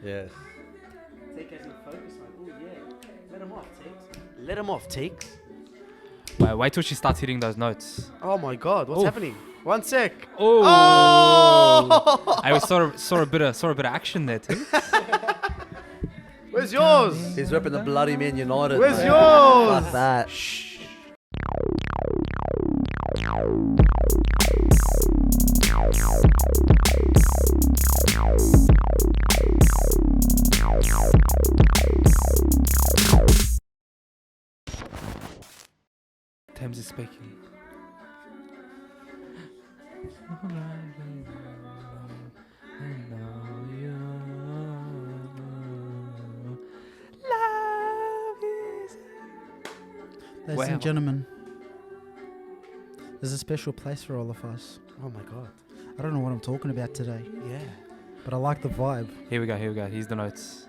Yes. Take as in focus, man. Oh yeah. Let him off, Tex. Let him off, Tex. Wait till she starts hitting those notes. Oh my God, what's happening? 1 sec. Oh! Oh! I saw a bit of action there too. Where's yours? He's repping the bloody Man United. Where's mate. yours? Fuck that. Thames is speaking. Ladies and gentlemen, there's a special place for all of us. Oh my God. I don't know what I'm talking about today, Yeah. but I like the vibe. Here we go. Here's the notes.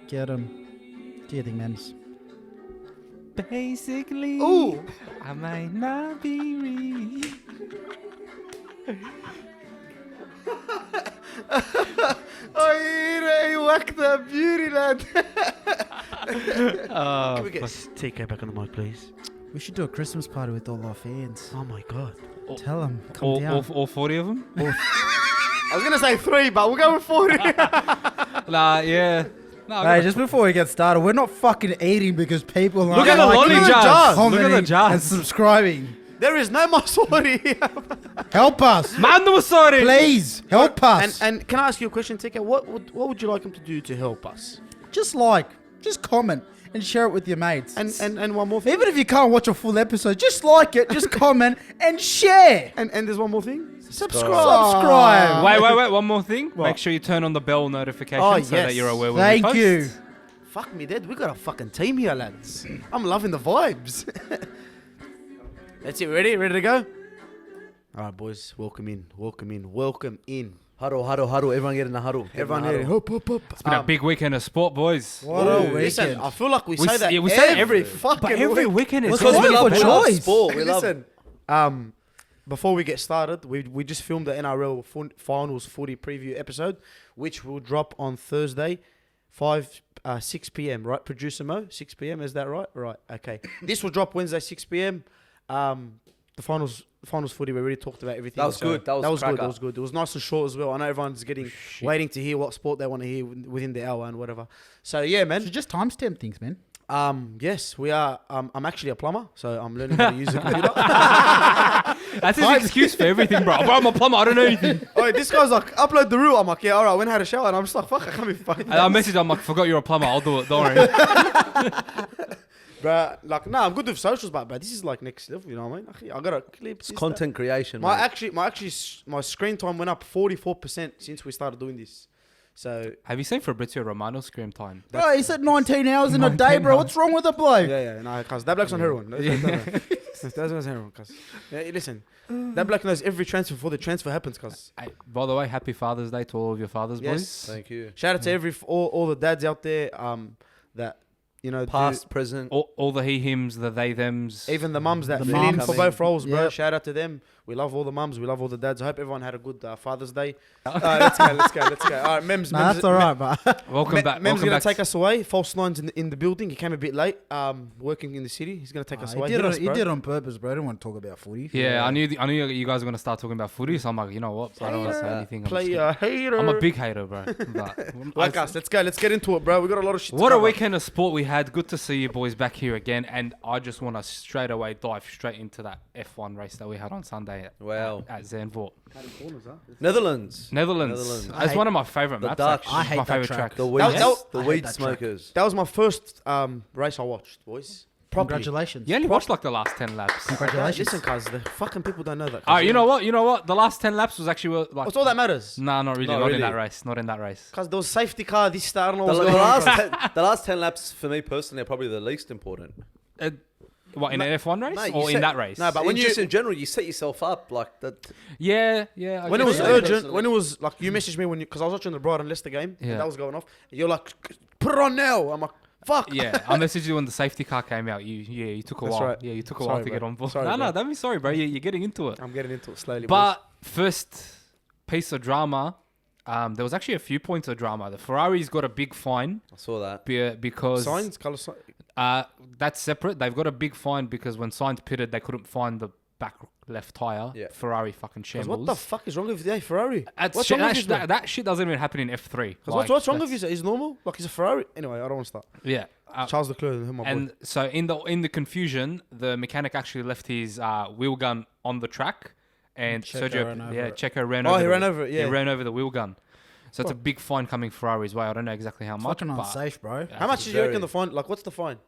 Get them. Do you think, Mems? Basically, Ooh. I might not be real. Oh, you whacked that beauty, lad. Oh, Can we get TK back on the mic, please? We should do a Christmas party with all our fans. Oh my God. Tell them, come down. all 40 of them? I was gonna say 3, but we'll go with 40. Nah, yeah. No, Hey, just before we get started, we're not fucking eating because people look at the liking, lolly jars. Look at the commenting, and jars. subscribing. There is no more 40. Help us, Mando sorry. please. Help us. And can I ask you a question, TK? What would you like him to do to help us? Just comment, and share it with your mates. And one more thing. Even if you can't watch a full episode, just like it, just comment, and share. And there's one more thing. Subscribe. Wait, one more thing. What? Make sure you turn on the bell notification Oh, so that yes. you're aware when we Thank post. you. Fuck me, Dad. We got a fucking team here, lads. I'm loving the vibes. That's it. Ready? Ready to go? All right, boys. Welcome in. Huddle. Everyone get in the huddle. Everyone here. Hop. It's been a big weekend of sport, boys. What a Listen, weekend. I feel like we We say s- that yeah, we say it every every- fucking But every week. weekend is Because we love choice. sport. We Listen, before we get started, we just filmed the NRL finals footy preview episode, which will drop on Thursday, 6 p.m. Right, producer Mo, 6 p.m. Is that right? Right. Okay. This will drop Wednesday, 6 p.m. The finals footy. We already talked about everything. That was good. That was good. cracker. That was good. It was nice and short as well. I know everyone's waiting to hear what sport they want to hear within the hour and whatever. So yeah, man. So just timestamp things, man. Yes, we are. I'm actually a plumber, so I'm learning how to use a computer. That's his excuse for everything, bro. Bro, I'm a plumber. I don't know anything. Oh, this guy's like, upload the reel. I'm like, yeah, all right. I went and had a shower, and I'm just like, fuck, I can't be fucking. I messaged him like, forgot you're a plumber. I'll do it. Don't worry. Bruh, like, nah, I'm good with socials, but this is like next level. You know what I mean? I got a clip. It's content creation. My mate. my screen time went up 44% since we started doing this. So Have you seen Fabrizio Romano's screen time? Bro, he said 19 hours in a 19 day, bro. hours. What's wrong with the bloke? yeah, no, cause that bloke's on heroin. That's on heroin. Cause listen, that bloke knows every transfer before the transfer happens. Cause Hey, by the way, happy Father's Day to all of your fathers, Yes. boys. Thank you. shout out to all the dads out there. That you know, Past, present. All the he, hims, the they, thems. even the mums that The fit in mums. for both roles, bro. Yep. Shout out to them. We love all the mums. We love all the dads. I hope everyone had a good Father's Day. Let's go. All right, Mems. Nah, that's all right, but Welcome back. Mem's Welcome gonna back. take us away. False Nine's in the building. He came a bit late. Working in the city. He's gonna take us away. he Hit us, bro. did it on purpose, bro. I didn't want to talk about footy. Yeah, I knew you guys were gonna start talking about footy, so I'm like, you know what? I don't want to say anything. Play a hater. I'm a big hater, bro. But like us. Let's go. Let's get into it, bro. We got a lot of shit. What to a cover. weekend of sport we had. Good to see you boys back here again. And I just want to straight away dive straight into that F1 race that we had on Sunday Wow. at Zandvoort. Netherlands. Netherlands. I It's hate one of my favourite the maps. Dutch. Actually. I It's hate my that favourite track. track. The That weed, was- the I hate weed that track. smokers. That was my first race I watched, boys. Properly. Congratulations. You only watched like the last 10 laps. Congratulations. Listen, cuz the fucking people don't know that. Oh, you know what? The last 10 laps was actually like. What's all that matters? Nah, not really. Not Not in really. that race. Not in that race. Cuz there was safety car. This star. I don't know The, what's the going on. last the last 10 laps for me personally are probably the least important. What, in an F1 race Mate, or you in set- that race? No, but when just you in general, you set yourself up like that. Yeah. I when it guess was so. urgent, personally. when it was like you messaged me because I was watching the Brighton Leicester game Yeah. and that was going off. And you're like, put it on now. I'm like, fuck. Yeah, I messaged you when the safety car came out. You took a That's while. right. Yeah, you took a Sorry, while to bro. get on board. Sorry, No, bro. don't be sorry, bro. You're getting into it. I'm getting into it slowly. But first piece of drama, there was actually a few points of drama. The Ferrari's got a big fine I saw that. because Signs, colour signs. that's separate. They've got a big fine because when Sainz pitted, they couldn't find the back left tire. Yeah. Ferrari fucking shambles. What the fuck is wrong with you, Ferrari? That's What's shit, wrong with you, man? that shit doesn't even happen in F3. What's wrong with you? Is normal? Like he's a Ferrari. Anyway, I don't want to start. Yeah. Charles Leclerc, my boy. And so in the confusion, the mechanic actually left his wheel gun on the track, and Checo ran over it. Checo ran Oh, over. he ran over it, yeah. he ran over the wheel gun. So it's a big fine coming Ferrari's way. I don't know exactly how much. Fucking but unsafe, bro. How much do you reckon the fine? Like, what's the fine?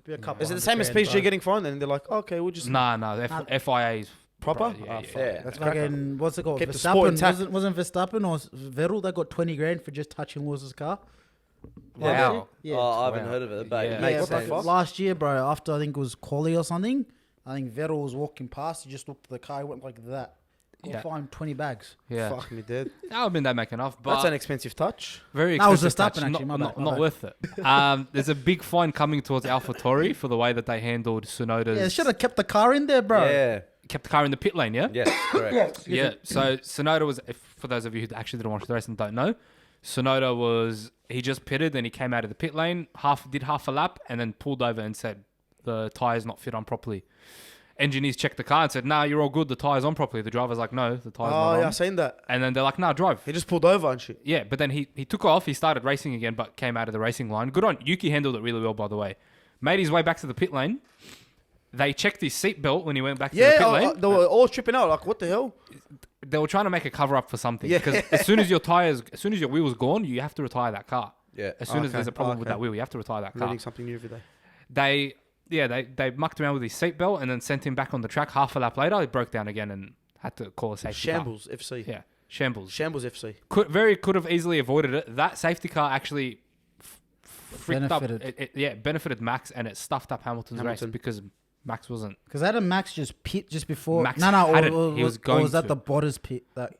Be a couple Is it the hundred same as grand, PSG bro. getting fined? And they're like, okay, we'll just Nah, FIA's proper. Yeah, Yeah. That's cracker. Fucking, what's it called? Kept the sport Verstappen. intact. Wasn't Verstappen or Vettel? They got 20 grand for just touching Lewis's car. Wow. Yeah. Oh, I haven't Wow. heard of it, but Yeah. it Mate, makes what the sense. fuck? Last year, bro, after I think it was quali or something, I think Vettel was walking past. He just looked at the car. He went like that. Got Yeah. fined 20 bags. Yeah. Fuck me dead. I mean, they make enough, but That's an expensive touch. very That was expensive touch. Verstappen, actually, my Not bad, my bad. worth it. There's a big fine coming towards AlphaTauri for the way that they handled Tsunoda's. Yeah, they should have kept the car in there, bro. Yeah. Kept the car in the pit lane, yeah? Yes, correct. Yeah. So Tsunoda was, for those of you who actually didn't watch the race and don't know, Tsunoda he just pitted and he came out of the pit lane, did half a lap and then pulled over and said the tire's not fit on properly. Engineers checked the car and said, nah, you're all good, the tire's on properly. The driver's like, no, the tire's not Oh, yeah, I on. seen that. And then they're like, nah, drive. He just pulled over and shit. Yeah, but then he took off, he started racing again, but came out of the racing line. Good on, Yuki handled it really well, by the way. Made his way back to the pit lane. They checked his seatbelt when he went back to the pit lane. They were all tripping out. Like, what the hell? They were trying to make a cover up for something. Yeah. Because as soon as your wheel's gone, you have to retire that car. Yeah. As soon as Okay. there's a problem with Okay. that wheel, you have to retire that car. Learning something new every day. They mucked around with his seatbelt and then sent him back on the track. Half a lap later, he broke down again and had to call a safety Shambles FC. car. Yeah, Shambles. Shambles FC. Could have easily avoided it. That safety car actually benefited Max, and it stuffed up Hamilton's race Hamilton. because Max wasn't. Because that Max just pit just before. Max no, had it. or, He was or going was that to. the Bottas pit? That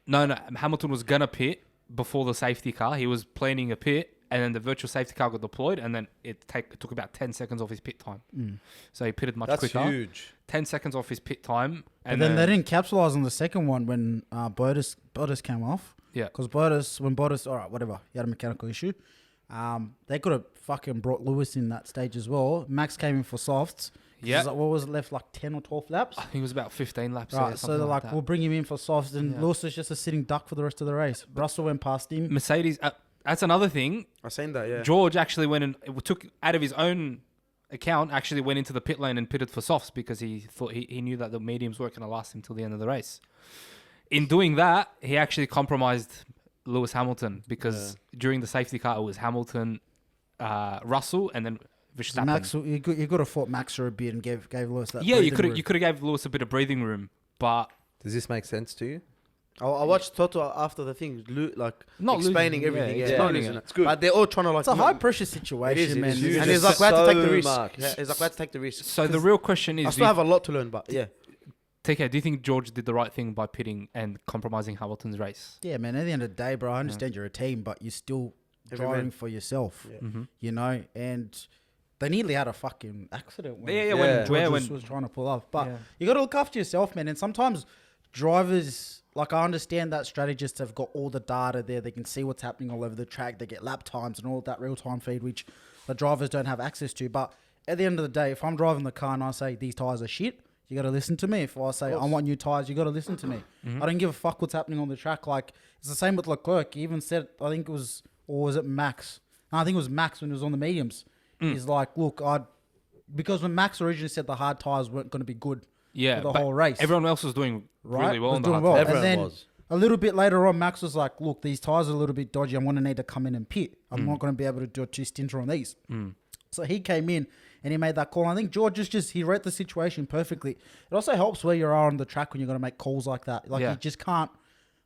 No, Hamilton was gonna pit before the safety car. He was planning a pit, and then the virtual safety car got deployed, and then it took about 10 seconds off his pit time. So he pitted much That's quicker. huge. 10 seconds off his pit time. But And then they didn't capitalize on the second one when Bottas came off. Yeah. Because Bottas, all right, whatever, he had a mechanical issue. They could have fucking brought Lewis in that stage as well. Max came in for softs. Yeah. What was it left, like 10 or 12 laps? I think it was about 15 laps. Right, so they're like, that. we'll bring him in for softs. And Yeah. Lewis was just a sitting duck for the rest of the race. Russell went past him. Mercedes, that's another thing. I seen that, yeah. George actually went and took out of his own account, actually went into the pit lane and pitted for softs because he thought he knew that the mediums weren't going to last him till the end of the race. In doing that, he actually compromised Lewis Hamilton because during the safety car, it was Hamilton, Russell, and then Verstappen. Max, you could have fought Max for a bit and gave Lewis that. Yeah, you breathing could have gave Lewis a bit of breathing room, but Does this make sense to you? I watched Toto after the thing, Not explaining losing, everything. yeah, Yeah, explaining losing it. it. It's good. But they're all trying to like. It's a high pressure situation, It is, man. and huge. he's like, glad to take the So risk. much. Yeah, he's like, glad to take the risk. So the real question is, I still have a lot to learn, but yeah. TK, do you think George did the right thing by pitting and compromising Hamilton's race? Yeah, man. At the end of the day, bro, I understand you're a team, but you're still Every driving man. for yourself. Yeah. Mm-hmm. You know, and they nearly had a fucking accident when Yeah, when George was trying to pull off. But Yeah. you got to look after yourself, man. And sometimes drivers, like I understand that strategists have got all the data there. They can see what's happening all over the track. They get lap times and all that real-time feed, which the drivers don't have access to. But at the end of the day, if I'm driving the car and I say these tires are shit, you got to listen to me. If I say I want new tires, you got to listen to me. I don't give a fuck what's happening on the track. Like it's the same with Leclerc. He even said, I think it was, or was it Max? No, I think it was Max when he was on the mediums. He's like, look, because when Max originally said the hard tires weren't going to be good Yeah, for the but whole race, everyone else was doing right? really well Was on the doing hard well. tires. Everyone And then was. a little bit later on, Max was like, look, these tires are a little bit dodgy. I'm going to need to come in and pit. I'm not going to be able to do a two-stinter on these. So he came in and he made that call. I think George he read the situation perfectly. It also helps where you are on the track when you're going to make calls like that. Like Yeah. you just can't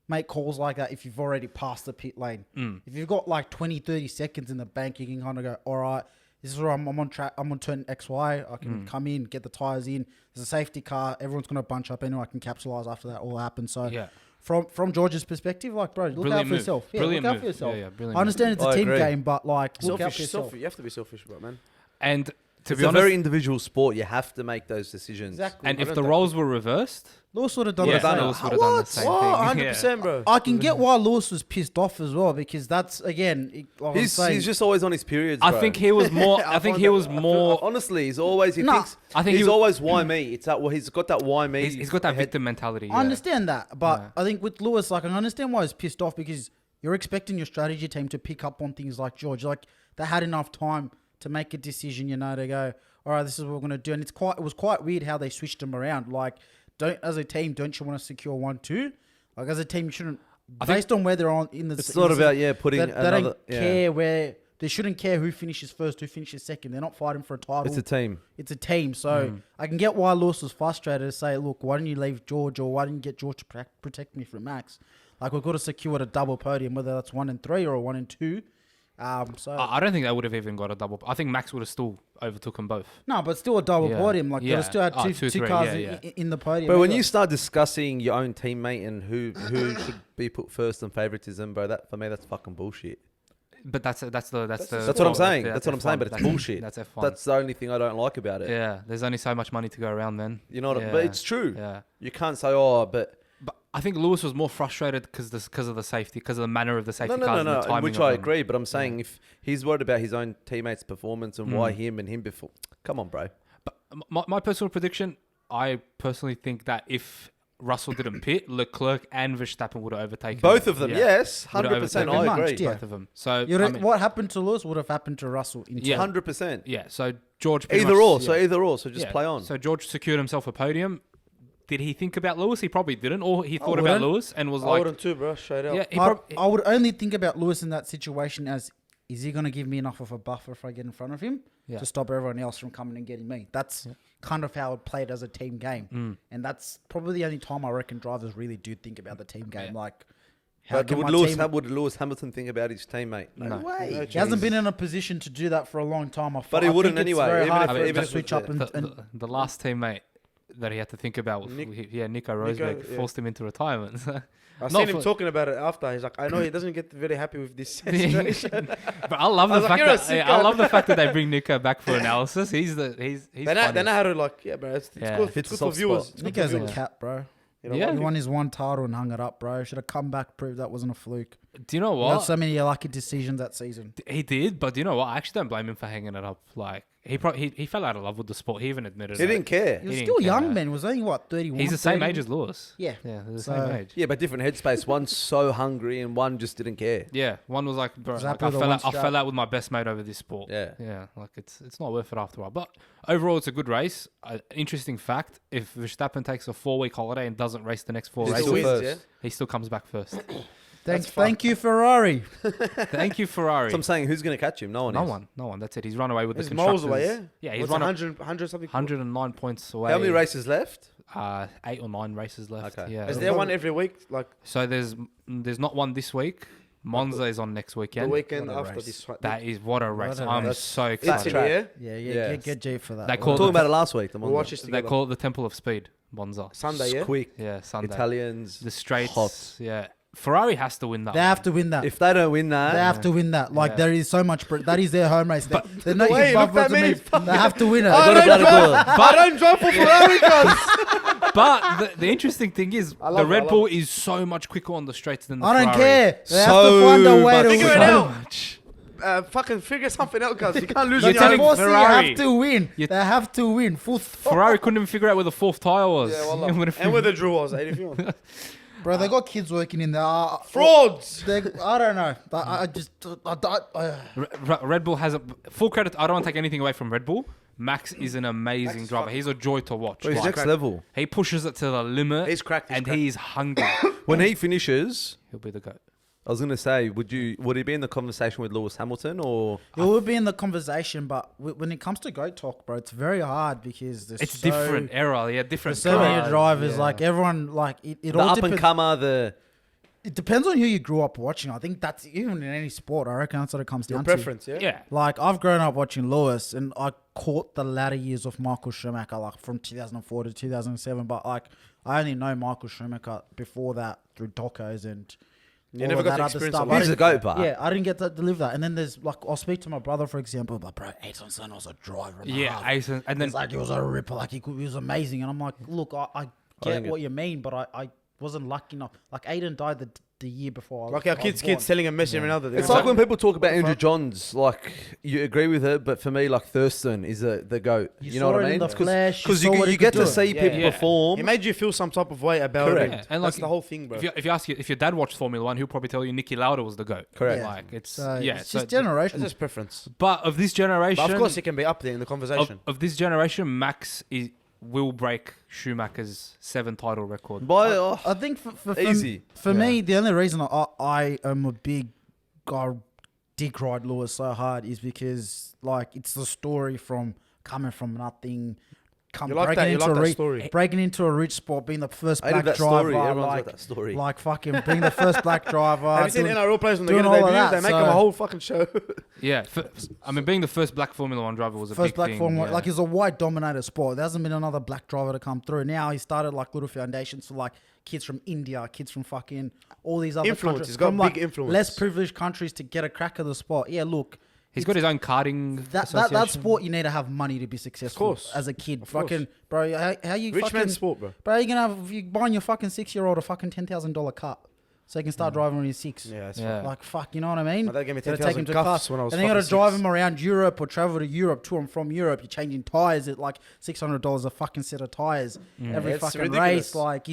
make calls like that if you've already passed the pit lane. If you've got like 20, 30 seconds in the bank, you can kind of go, all right, this is where I'm on track. I'm on turn XY. I can come in, get the tires in. There's a safety car. Everyone's going to bunch up anyway. I can capitalize after that all happens. So Yeah. From George's perspective, like, bro, look Brilliant out for move. yourself. Yeah, Brilliant look out move. for yourself. Yeah, brilliant I understand it's a I team agree. game, but like, look out for Selfish, yourself. selfish. You have to be selfish, bro, man. And To It's be a honest, very individual sport. You have to make those decisions. Exactly. and I if don't the think- roles were reversed, Lewis would have done yeah, the same. Lewis would have done the same What? thing. 100%, bro. I can get why Lewis was pissed off as well because that's again. Like I'm He's saying, just always on his periods. I bro. think he was more. I think he was more. Honestly, he's always. He Nah, thinks. I think he's he was- always why me. It's that. Well, he's got that why me. He's got that head- victim mentality. I understand that, but Yeah. I think with Lewis, like I understand why he's pissed off because you're expecting your strategy team to pick up on things like George. Like they had enough time to make a decision, to go, all right, this is what we're gonna do. And it was quite weird how they switched them around. Like, as a team, don't you want to secure 1-2? Like as a team, you shouldn't. Based on where they're on in the. It's not about putting They another. don't care where. They shouldn't care who finishes first, who finishes second. They're not fighting for a title. It's a team. It's a team. So I can get why Lewis was frustrated to say, look, why didn't you leave George or why didn't you get George to protect me from Max? Like, we've got to secure a double podium, whether that's 1 and 3 or a 1 and 2. I don't think they would have even got a double. I think Max would have still overtook them both. No, but still a double Yeah. podium. Like, Yeah. they still had two 2-3, cars yeah, in the podium. But when anyway. you start discussing your own teammate and who should be put first in favoritism, bro, that for me that's fucking bullshit. But that's the That's what I'm saying. That's what I'm saying. But it's That's- bullshit. That's F1. That's the only thing I don't like about it. Yeah, there's only so much money to go around then. You know what? Yeah. But it's true. Yeah. You can't say, oh, but But I think Lewis was more frustrated because of the safety, because of the manner of the safety no, cars and the and timing which of I them. agree. But I'm saying if he's worried about his own teammates' performance and why him and him before, come on, bro. But my personal prediction, I personally think that if Russell didn't pit, Leclerc and Verstappen would have overtaken Both of them, Yeah. yes, Would have 100%. overtaken I agree. Munched, yeah. both of them. So You'd I have- mean, what happened to Lewis would have happened to Russell. In Yeah. 100%. yeah. So George pretty Either much- or. So yeah. either or. So just Yeah. play on. So George secured himself a podium. Did he think about Lewis? He probably didn't, or he thought about wouldn't. Lewis and was I like, wouldn't too, bro. Straight up. yeah, he I would only think about Lewis in that situation as, is he going to give me enough of a buffer if I get in front of him Yeah. to stop everyone else from coming and getting me? That's kind of how it played as a team game. And that's probably the only time I reckon drivers really do think about the team game. Yeah. Like, how But can would my Lewis, team... would Lewis Hamilton think about his teammate? No. way. No He hasn't chance. been in a position to do that for a long time. But he I wouldn't think it's anyway, very even hard if- for him even to if switch it up was the last teammate that he had to think about, Nico Rosberg yeah. forced him into retirement. I Not seen him for- talking about it after. He's like, I know he doesn't get very happy with this situation. But I love I the was like, fact "You're a that sick I guy." lave the fact that they bring Nico back for analysis. He's They funny. know how to like, yeah, bro. It's Yeah. good, Hits it's a good for soft viewers. spot. It's good for Nico's a viewers. cat, bro. You know Yeah. what? He won his one title and hung it up, bro. Should have come back, proved that wasn't a fluke. Do you know He had what? so many lucky decisions that season. He did, but do you know what? I actually don't blame him for hanging it up. Like he fell out of love with the sport. He even admitted He it. didn't care. He was He still didn't care. young, man. Was only, what, 31? He's the same 30? age as Lewis. Yeah. Yeah, they're the So- same age. Yeah, but different headspace. One's so hungry and one just didn't care. Yeah, one was like, bro, Was like, happy with the one I strap. fell out with my best mate over this sport. Yeah. Yeah, like it's not worth it after a while. But overall, it's a good race. Interesting fact: if Verstappen takes a 4-week holiday and doesn't race the next 4 He's races, still wins, first. yeah? he still comes back first. Thank you, Ferrari. Thank you, Ferrari. So I'm saying, who's going to catch him? No one. No one. That's it. He's run away with He's the miles constructors. away, yeah? Yeah, he's What's run 100 something. 109 points away. How many races left? 8 or 9 races left. Okay. Yeah. Is there one every week? Like So there's not one this week. Monza is on next the weekend. weekend What a after race. this? That is what a race. a I'm race. so It's excited. in here. Yeah, Yeah. get G for that. They We call were it talking the- about it last week. The We'll Monza. watch this They together. call it the Temple of Speed, Monza. Sunday, yeah? Quick. Yeah, Sunday. Italians. The straights. Hot. Yeah. Ferrari has to win that. They have to win that. If they don't win They that, have to win that. Like, Yeah. there is so much... that is their home race. They're not Wait, your look buffers at me. to me. They have to win it. I gotta don't bloody drive- bullet. I don't drive for Ferrari, cuz. But the interesting thing is, I the love it, I Red love Bull is so much quicker on the straights than the I don't Ferrari. care. They have So to find a way much to Figure win. it out. Much. Fucking figure something out, cuz. You can't lose You're on your telling own. Force, you Ferrari. have to win. You- They have to win. Full stop. Ferrari couldn't even figure out where the 4th tyre was. Yeah, It wallah. would've And where the drill was, eh, if you want. Bro, they got kids working in there. Frauds! I don't know. I just... Red Bull has a full credit. I don't want to take anything away from Red Bull. Max is an amazing Max driver. He's a joy to watch. Bro, he's Like, next level. he pushes it to the limit. He's cracked, he's and cracked. he's hungry. When he finishes, He'll be the goat. I was going to say, would he be in the conversation with Lewis Hamilton or? It will be in the conversation, but when it comes to GOAT talk, bro, it's very hard because there's It's so, different era. Yeah, different. There's so many cars, drivers. yeah. Like everyone, like it The all up and depends. comer, It depends on who you grew up watching. I think that's even in any sport. I reckon that's what it comes Your down preference, yeah? Yeah. to. Like I've grown up watching Lewis, and I caught the latter years of Michael Schumacher, like from 2004 to 2007. But like I only know Michael Schumacher before that through docos and You all never of got that to other experience stuff. it. I He's a didn't- goat, but Yeah, I didn't get to live that. And then there's like, I'll speak to my brother, for example, but bro, Ayrton Senna was a driver. And a Yeah, half. Ace, and then It's like he was a ripper, like he was amazing. And I'm like, look, I get think what you mean, but I wasn't lucky enough. Like Aiden died the year before. Like our kids telling him Messi and Ronaldo. it's like when people talk about Andrew Johns, like you agree with it, but for me, like Thurston is the goat. You know saw what it I in mean? the flesh, you Because saw what he you get could to do. see Yeah. people Yeah. perform. He made you feel some type of way about Correct. it. Yeah, and That's like, the whole thing, bro. if your dad watched Formula One, he'll probably tell you Nicky Lauda was the goat. Correct. Yeah. Like it's So yeah. it's so just It's generational. just preference. but of this generation, But of course, he can be up there in the conversation. of this generation, Max will break Schumacher's 7 title record. By I think for easy. For me, the only reason I am a big guy, dick ride Lewis so hard is because like it's the story from coming from nothing, You like that? You like that story? breaking into a rich sport, being the first I black did that driver, story. Everyone's like got that story. like fucking being the first black driver. Have you seen doing- NRL players when they doing get a all of debut? that, They make so- them a whole fucking show. Yeah, I mean, being the first black Formula One driver was a First big black thing. Formula, yeah. like it's a white dominated sport. There hasn't been another black driver to come through. Now he started like little foundations for like kids from India, kids from fucking all these other Influence. countries. He's got from, big like, influence. Less privileged countries to get a crack at the sport. Yeah, look, He's got his own karting. that association. sport you need to have money to be successful. course. As a kid, Of course. fucking bro, how you Rich fucking man's sport, bro. bro? You gonna have you buying your fucking 6-year-old a fucking $10,000 car so he can start driving when he's 6. Yeah, that's Yeah. Like fuck, you know what I mean? My dad gave me Gotta 10,000 cuffs when I was and then you got to fucking drive 6. him around Europe or travel to Europe, to and from Europe. You're changing tires at like $600 a fucking set of tires every It's fucking ridiculous. race. Like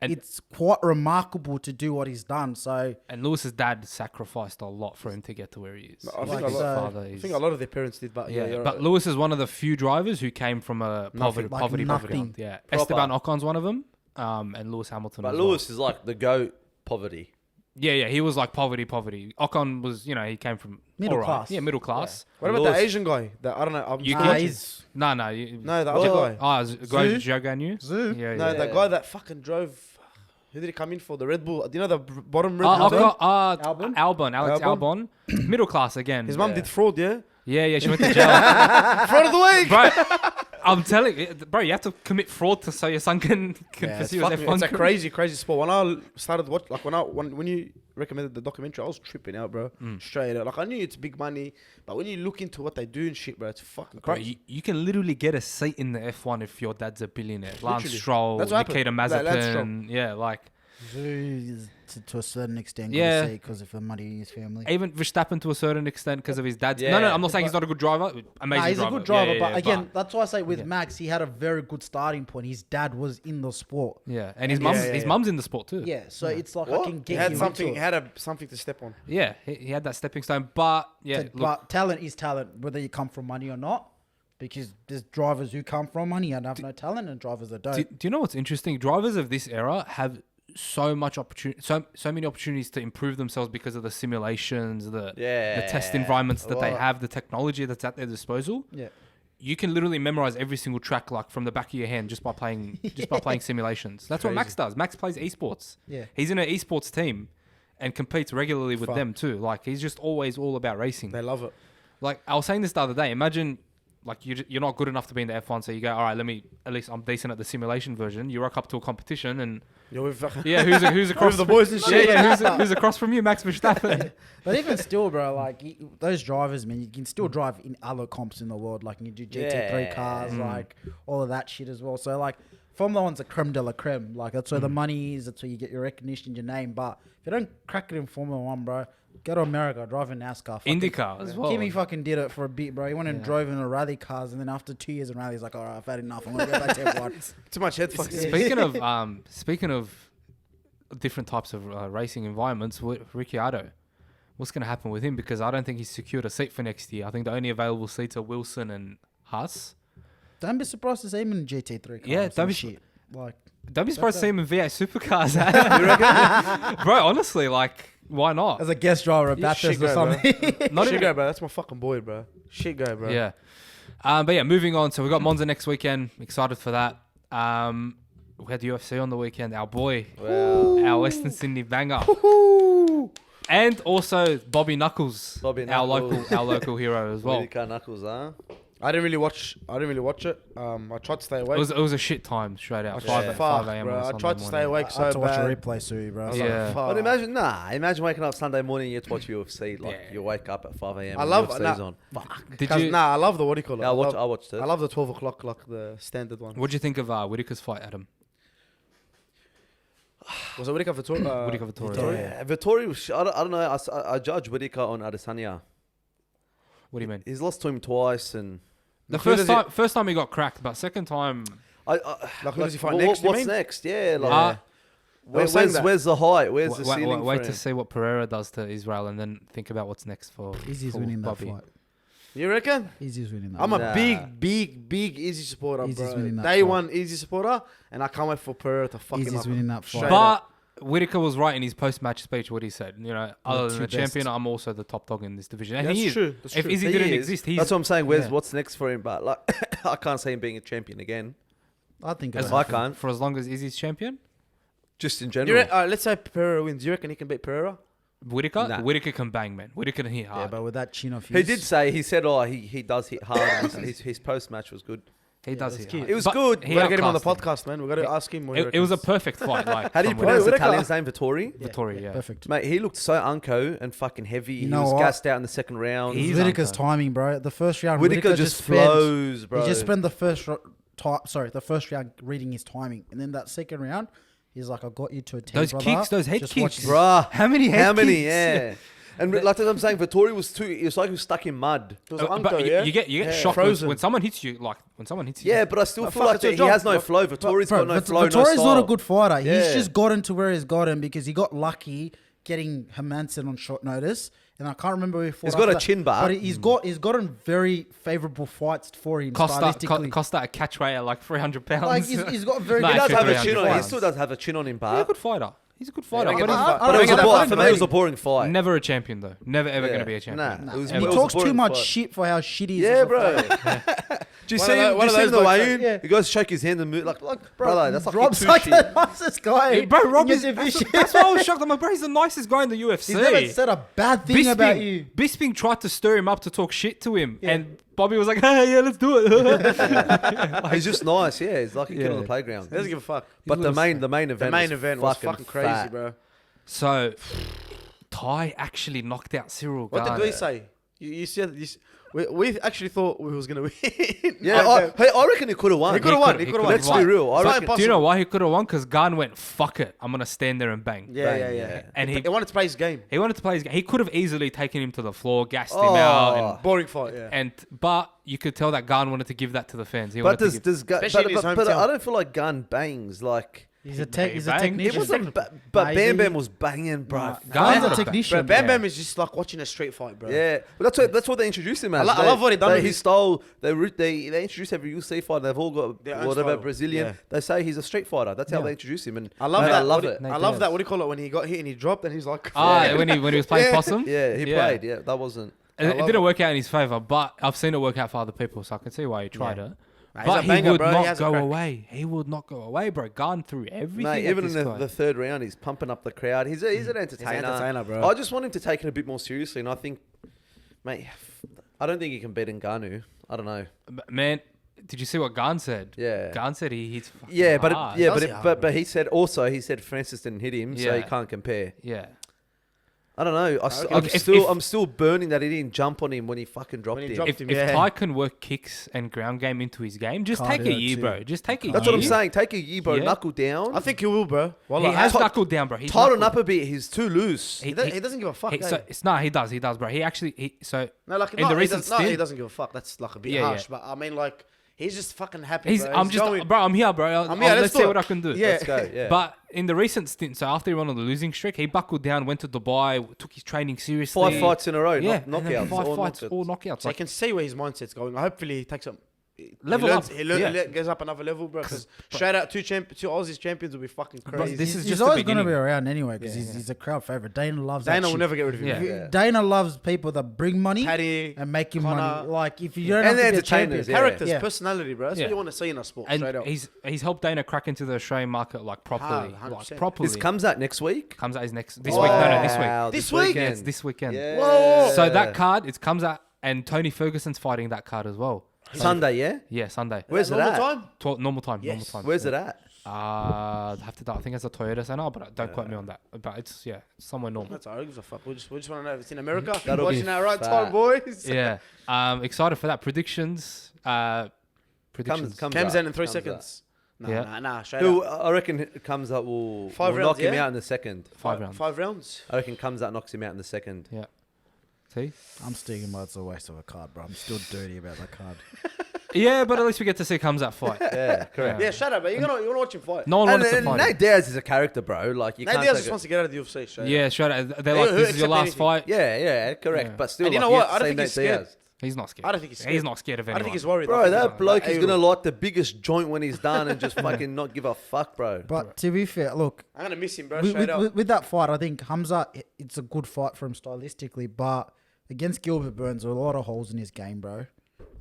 And- it's quite remarkable to do what he's done. So And Lewis's dad sacrificed a lot for him to get to where he is. I think Like, a lot- so- father I is. think a lot of their parents did, but Yeah, you're but right. Lewis is one of the few drivers who came from a poverty, Like poverty nothing. background. Yeah, Proper. Esteban Ocon's one of them, and Lewis Hamilton. But as well. Lewis is like the goat poverty. Yeah, he was like poverty. Ocon was, he came from Middle all right. class. Yeah, middle class. What about Lewis- the Asian guy? I don't know. I'm You still can- watching. he's No, No, the Well, other guy. Zhou. Zoo. Yeah, No, yeah. the guy that fucking drove. Who did he come in for? The Red Bull. Do you know the bottom Red Oh, Bull? team? Albon, Alex Albon? Albon. Middle class again. His mum Yeah. did fraud, yeah? Yeah, she went to jail. Fraud of the week! Bro, I'm telling you, bro, you have to commit fraud to so your son can Yeah, it's, pursue his fucking, F1 it's a career. crazy, crazy sport. When I started watch, like when you recommended the documentary, I was tripping out, bro. Straight out. Like I knew it's big money, but when you look into what they do and shit, bro, it's fucking Bro, crazy. you can literally get a seat in the F1 if your dad's a billionaire. Lance Literally. Stroll, That's what Nikita happened. Lance Stroll. Mazepin. Yeah, like Zoo is to a certain extent, Yeah. because of the money in his family. even Verstappen to a certain extent because of his dad's. Yeah. No, I'm not saying he's not a good driver. Amazing Nah, he's driver. a good driver, Yeah, but yeah, again, that's why I say with Max, he had a very good starting point. His dad was in the sport. yeah, and his Yeah, mum's yeah, his yeah. mum's in the sport too. Yeah, so it's like What? I can He get had you something. into He it. had something to step on. Yeah, he had that stepping stone, but yeah, look, But talent is talent, whether you come from money or not. Because there's drivers who come from money and have no talent, and drivers that don't. do you know what's interesting? Drivers of this era have so much opportunity, so many opportunities to improve themselves because of the simulations, the test environments that they Well, have, the technology that's at their disposal. Yeah. You can literally memorize every single track like from the back of your hand just by playing playing simulations. That's what Max does. Max plays esports. Yeah. He's in an esports team and competes regularly with Fuck. them too. Like he's just always all about racing. They love it. Like I was saying this the other day. Imagine like you're not good enough to be in the F1, so you go, all right, at least I'm decent at the simulation version. You rock up to a competition and You're with fucking yeah, who's across the boys and shit. who's across from you, Max Verstappen? But even still, bro, like those drivers, man, you can still drive in other comps in the world. Like you do GT3 Yeah. cars, like all of that shit as well. So like Formula One's a creme de la creme. Like that's where the money is. That's where you get your recognition, your name. But if you don't crack it in Formula One, bro, go to America, drive in NASCAR. Fucking- IndyCar as well. Kimmy fucking did it for a bit, bro. He went and drove in a rally cars, and then after 2 years in rally, he's like, all right, I've had enough. I'm gonna go back to F1. Too much head fucking. Speaking of different types of racing environments, Ricciardo, what's going to happen with him? Because I don't think he's secured a seat for next year. I think the only available seats are Wilson and Haas. Don't be surprised to see him in GT3 cars. Yeah, don't be shit. Like, Don't be surprised to see him in V8 supercars. Eh? Bro, honestly, like, why not? as a guest driver at Yeah, shit Bathurst or guy, bro. something. Not Shit even, guy, bro. That's my fucking boy, bro. Shit guy, bro. yeah. But yeah, moving on. So we got Monza next weekend. Excited for that. We had the UFC on the weekend. Our boy, Well, our Western Sydney banger. And also Bobby Knuckles, Bobby our Knuckles. local hero as well. Really car knuckles, huh? I didn't really watch it. I tried to stay awake. It was a shit time straight out. 5 Fuck, a.m. bro. on a I Sunday tried to stay morning. awake I so had to watch a bad. replay, Sui, bro. I was Yeah. like, fuck. But imagine waking up Sunday morning, you watch UFC, like you wake up at 5 a.m. I and love- UFC's nah. on. Did you? I love the what do you call it? Yeah, I watched it. I love the 12 o'clock, like the standard one. What do you think of Whitaker's fight, Adam? Was it Whitaker Vittori? Whitaker Vittori. Yeah, Vittori was. I don't know. I judge Whitaker on Adesanya. What do you mean? He's lost to him twice, and The Who does first time he got cracked, but second time, Like, who does he fight next, you What's mean? next? Yeah, like uh, where's the height? Where's the wait, ceiling? wait for to him? see what Pereira does to Israel, and then think about what's next for. Izzy's for winning that Bobby. fight. You reckon? Izzy's winning that I'm fight. a big Easy supporter, Izzy's bro. winning that Day fight. one Easy supporter, and I can't wait for Pereira to fuck him Izzy's up. winning that fight. Straight But up. Whitaker was right in his post-match speech. What he said, you know, other than two the champion, best. I'm also the top dog in this division. And Yeah, he that's is. true. That's If true. Izzy He didn't is. exist, he's That's what I'm saying. Yeah. What's next for him? But like, I can't see him being a champion again. I think as, it's I can't. for as long as Izzy's champion. Just in You general. let's say Pereira wins. You reckon he can beat Pereira? Whitaker, Nah. Whitaker can bang, man. Whitaker can hit Yeah, hard. but with that chin of his, He did say, he said, he does hit hard. and his post match was good. he does that's hit cute. hard. It was But good. he We gotta get him on the outclassed podcast, man. We gotta ask him. What he It was a reckons. perfect fight. Like, How do you from pronounce the Whitaker? Italian's name? Vittori? Yeah. Vittori, yeah. perfect. Mate, he looked so unco and fucking heavy. You He know was what? gassed out in the second round. He's Whitaker's uncut. timing, bro. The first round, Whitaker just spent- flows, bro. He just spent the the first round reading his timing, and then that second round, he's like, "I got you to a 10, Those brother. kicks, those head Just kicks. watch this." Bruh. How many head How many? kicks? Yeah. And like as I'm saying, Vittori was too. It was like he was stuck in mud. It was But unco, you, yeah? you get Yeah. shocked Frozen. when someone hits you. Like when someone hits you. Yeah, but I still But feel fuck, like it's your he job. has no But- flow. Vittori's Bro, got no flow, no Vittori's style. not a good fighter. Yeah. He's just gotten to where he's gotten because he got lucky getting Hermanson on short notice, and I can't remember who he fought. He's got after a that. chin bar. but he's gotten very favorable fights for him. stylistically. Costa a catch weight at like 300 pounds. Like he's got very Nah, He good. does have a 300 chin on. He pounds. still does have a chin on him, He's a but good fighter. He's a good fighter. Yeah, but I- but it was I- a I- boring. I- For me, it was a boring fight. never a champion though. Never ever going to be a champion. Nah, it was, He it was a talks too boring much fight. shit for how shit he is. Yeah, as a bro. fighter. Do you One see of him? those- Do one you of see him those the blokes, way in? yeah. He goes to shake his hand and move like, brother, that's like Rob's too like shit. the nicest guy. Hey, bro, Rob in is. your That's, division. that's why I was shocked. I'm like, bro, he's the nicest guy in the UFC. He's never said a bad thing about you. Bisping tried to stir him up to talk shit to him, and Bobby was like, "Hey, yeah, let's do it." He's just nice. Yeah, he's like a kid Yeah. on the playground. He doesn't give a fuck. But the main event, The main event was fucking crazy, fat. bro. So, Ty actually knocked out Cyril. What Gane. did we say? You said we actually thought we was gonna win. Yeah, I reckon he could have won. He could have won. could- He he could have could've won. Let's won. be real. I It's not reckon, impossible. Do you know why he could have won? Because Gane went, "Fuck it, I'm gonna stand there and bang." Yeah, Bang, yeah, yeah. yeah. And He wanted to play his game. He wanted to play his game. He could have easily taken him to the floor, gassed him Oh. out, Boring fight. Yeah. but you could tell that Gane wanted to give that to the fans. He but wanted to does Gun? Especially in his But hometown. I don't feel like Gun bangs like. He's a He he's a banged. technician. It wasn't, but Nah, Bam Bam was banging, bro. Nah, Gane's Gane's a a technician. Bro, Bam yeah. Bam is just like watching a street fight, bro. Yeah, but that's what they introduced him as. I love what he done with His his- style. They introduce every UFC fighter. They've all got Their own whatever style. Brazilian. Yeah. They say he's a street fighter. That's how Yeah. they introduce him, and I love mate, that. I love What it. do- I love that. What do you call it when he got hit and he dropped and he's like, when he was playing Yeah. possum. Yeah, he Yeah. played. Yeah, that wasn't. It love didn't it. work out in his favor, but I've seen it work out for other people, so I can see why he tried it. Nah, he's But a he banger, would bro. He not has a go crack. away. He would not go away, bro. Gone through everything. Mate, at even in this the guy. third round, he's pumping up the crowd. He's an entertainer. entertainer, bro. I just want him to take it a bit more seriously, and I think, mate, I don't think he can beat Ngannou. I don't know. Man, did you see what Gane said? Yeah. Gane said he hits fucking Yeah, but hard. yeah, Does but he it, hard, but bro? he said Francis didn't hit him, so he Yeah. can't compare. Yeah. I don't know. Okay. I'm still burning that he didn't jump on him when he fucking dropped When he him. dropped If him, yeah. Ty can work kicks and ground game into his game, just take a Cardio year, too. bro. Just take a year. That's what I'm saying. Take a year, bro. Yeah. Knuckle down. I think he will, bro. He Wallah, has Ty- knuckled down, bro. He's Tighten knuckled- up a bit. He's too loose. he doesn't give a fuck. He, eh? so it's not. He does, bro. He actually. So No, like in the recent he stint- doesn't give a fuck. That's like a bit Yeah, harsh, yeah. but I mean, like, he's just fucking happy. he's. Bro. I'm He's just, going- bro. I'm here, bro. I'm here, let's Let's do see it. what I can do. Yeah. Let's go. Yeah. But in the recent stint, so after he went on the losing streak, he buckled down, went to Dubai, took his training seriously. 5 fights in a row. Yeah, Knockouts. and then 5 all fights, knockouts. all knockouts. So I Like, can see where his mindset's going. Hopefully, he takes up. Level he learns, up, He, learn, yeah. he goes up another level, bro. Because straight out two Aussies champions will be fucking crazy. this is He's just the always going to be beginning. around anyway because Yeah, he's a crowd favorite. Dana loves that Dana will shit. never get rid of him. Yeah. Yeah. Dana loves people that bring money Paddy, and make him Connor. money. Like if you don't And have the to be a champion, entertainers, yeah. characters, Yeah. personality, bro. That's Yeah. what you want to see in a sport. and straight up. he's helped Dana crack into the Australian market like properly, 100%. properly. This comes out next week. Comes out his next this week. No, this week. Wow, This week? Yeah, it's this weekend. Yeah. Whoa. So that card, it comes out, and Tony Ferguson's fighting that card as well. Sunday, yeah? Yeah, Sunday. Where's it normal at? time? Normal time. Yes. Normal time. Where's it at? Have to. I think it's a Toyota Center, but don't quote me on that. But it's somewhere normal. That's alright. Gives a fuck. We just want to know if it's in America. That'll be Watching that right fat. time, boys. Yeah. Excited for that. Predictions. Predictions. Comes Cam's up, in 3 comes seconds. Yeah. Nah. Straight Who up. I reckon comes up will 5 knock rounds, him yeah? out in the second. 5 rounds. 5 rounds. I reckon comes out knocks him out in the second. Yeah. See. I'm sticking by it's a waste of a card, bro. I'm still dirty about that card. Yeah, but at least we get to see comes that fight. Yeah, correct. Yeah, shut up, man. You want to watch him fight. No one And, wants to and fight. Nate Diaz is a character, bro. Like you Nate can't Diaz take just it. wants to get out of the UFC. Straight up. Yeah, straight out. They're He'll like, this is accept your last anything. fight. Yeah, correct. Yeah. But still, And you like, know what? have to I don't see think Nate he's scared. Diaz. He's not scared. I don't think he's scared. He's not scared of I anyone. don't think he's worried. Bro, that bloke is Like, gonna light the biggest joint when he's done and just fucking not give a fuck, bro. But to be fair, look, I'm gonna miss him, bro. with, Straight with, up. with, with that fight, I think Hamza, it's a good fight for him stylistically, but against Gilbert Burns, there are a lot of holes in his game, bro.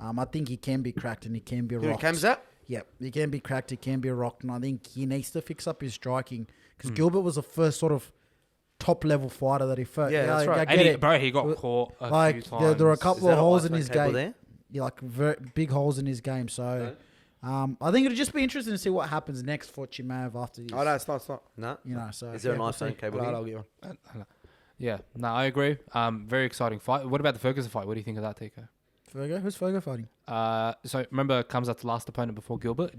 I think he can be cracked and he can be Who rocked. comes out? Yep, he can be cracked, he can be rocked, and I think he needs to fix up his striking because Gilbert was the first sort of top level fighter that he fought. Yeah, that's right. I And get it. bro, he got caught a Like few times. there are a Is couple that of a holes white in his cable game. there? Yeah, like big holes in his game. So I think it'll just be interesting to see what happens next for Chimaev after this. Oh no, it's not. No. You know, so Is there an we'll see. iPhone cable I'll here? get one. Yeah, no, I agree. Very exciting fight. What about the Ferguson fight? What do you think of that, Tico? Fergo? Who's Fergo fighting? So remember, comes out the last opponent before Gilbert,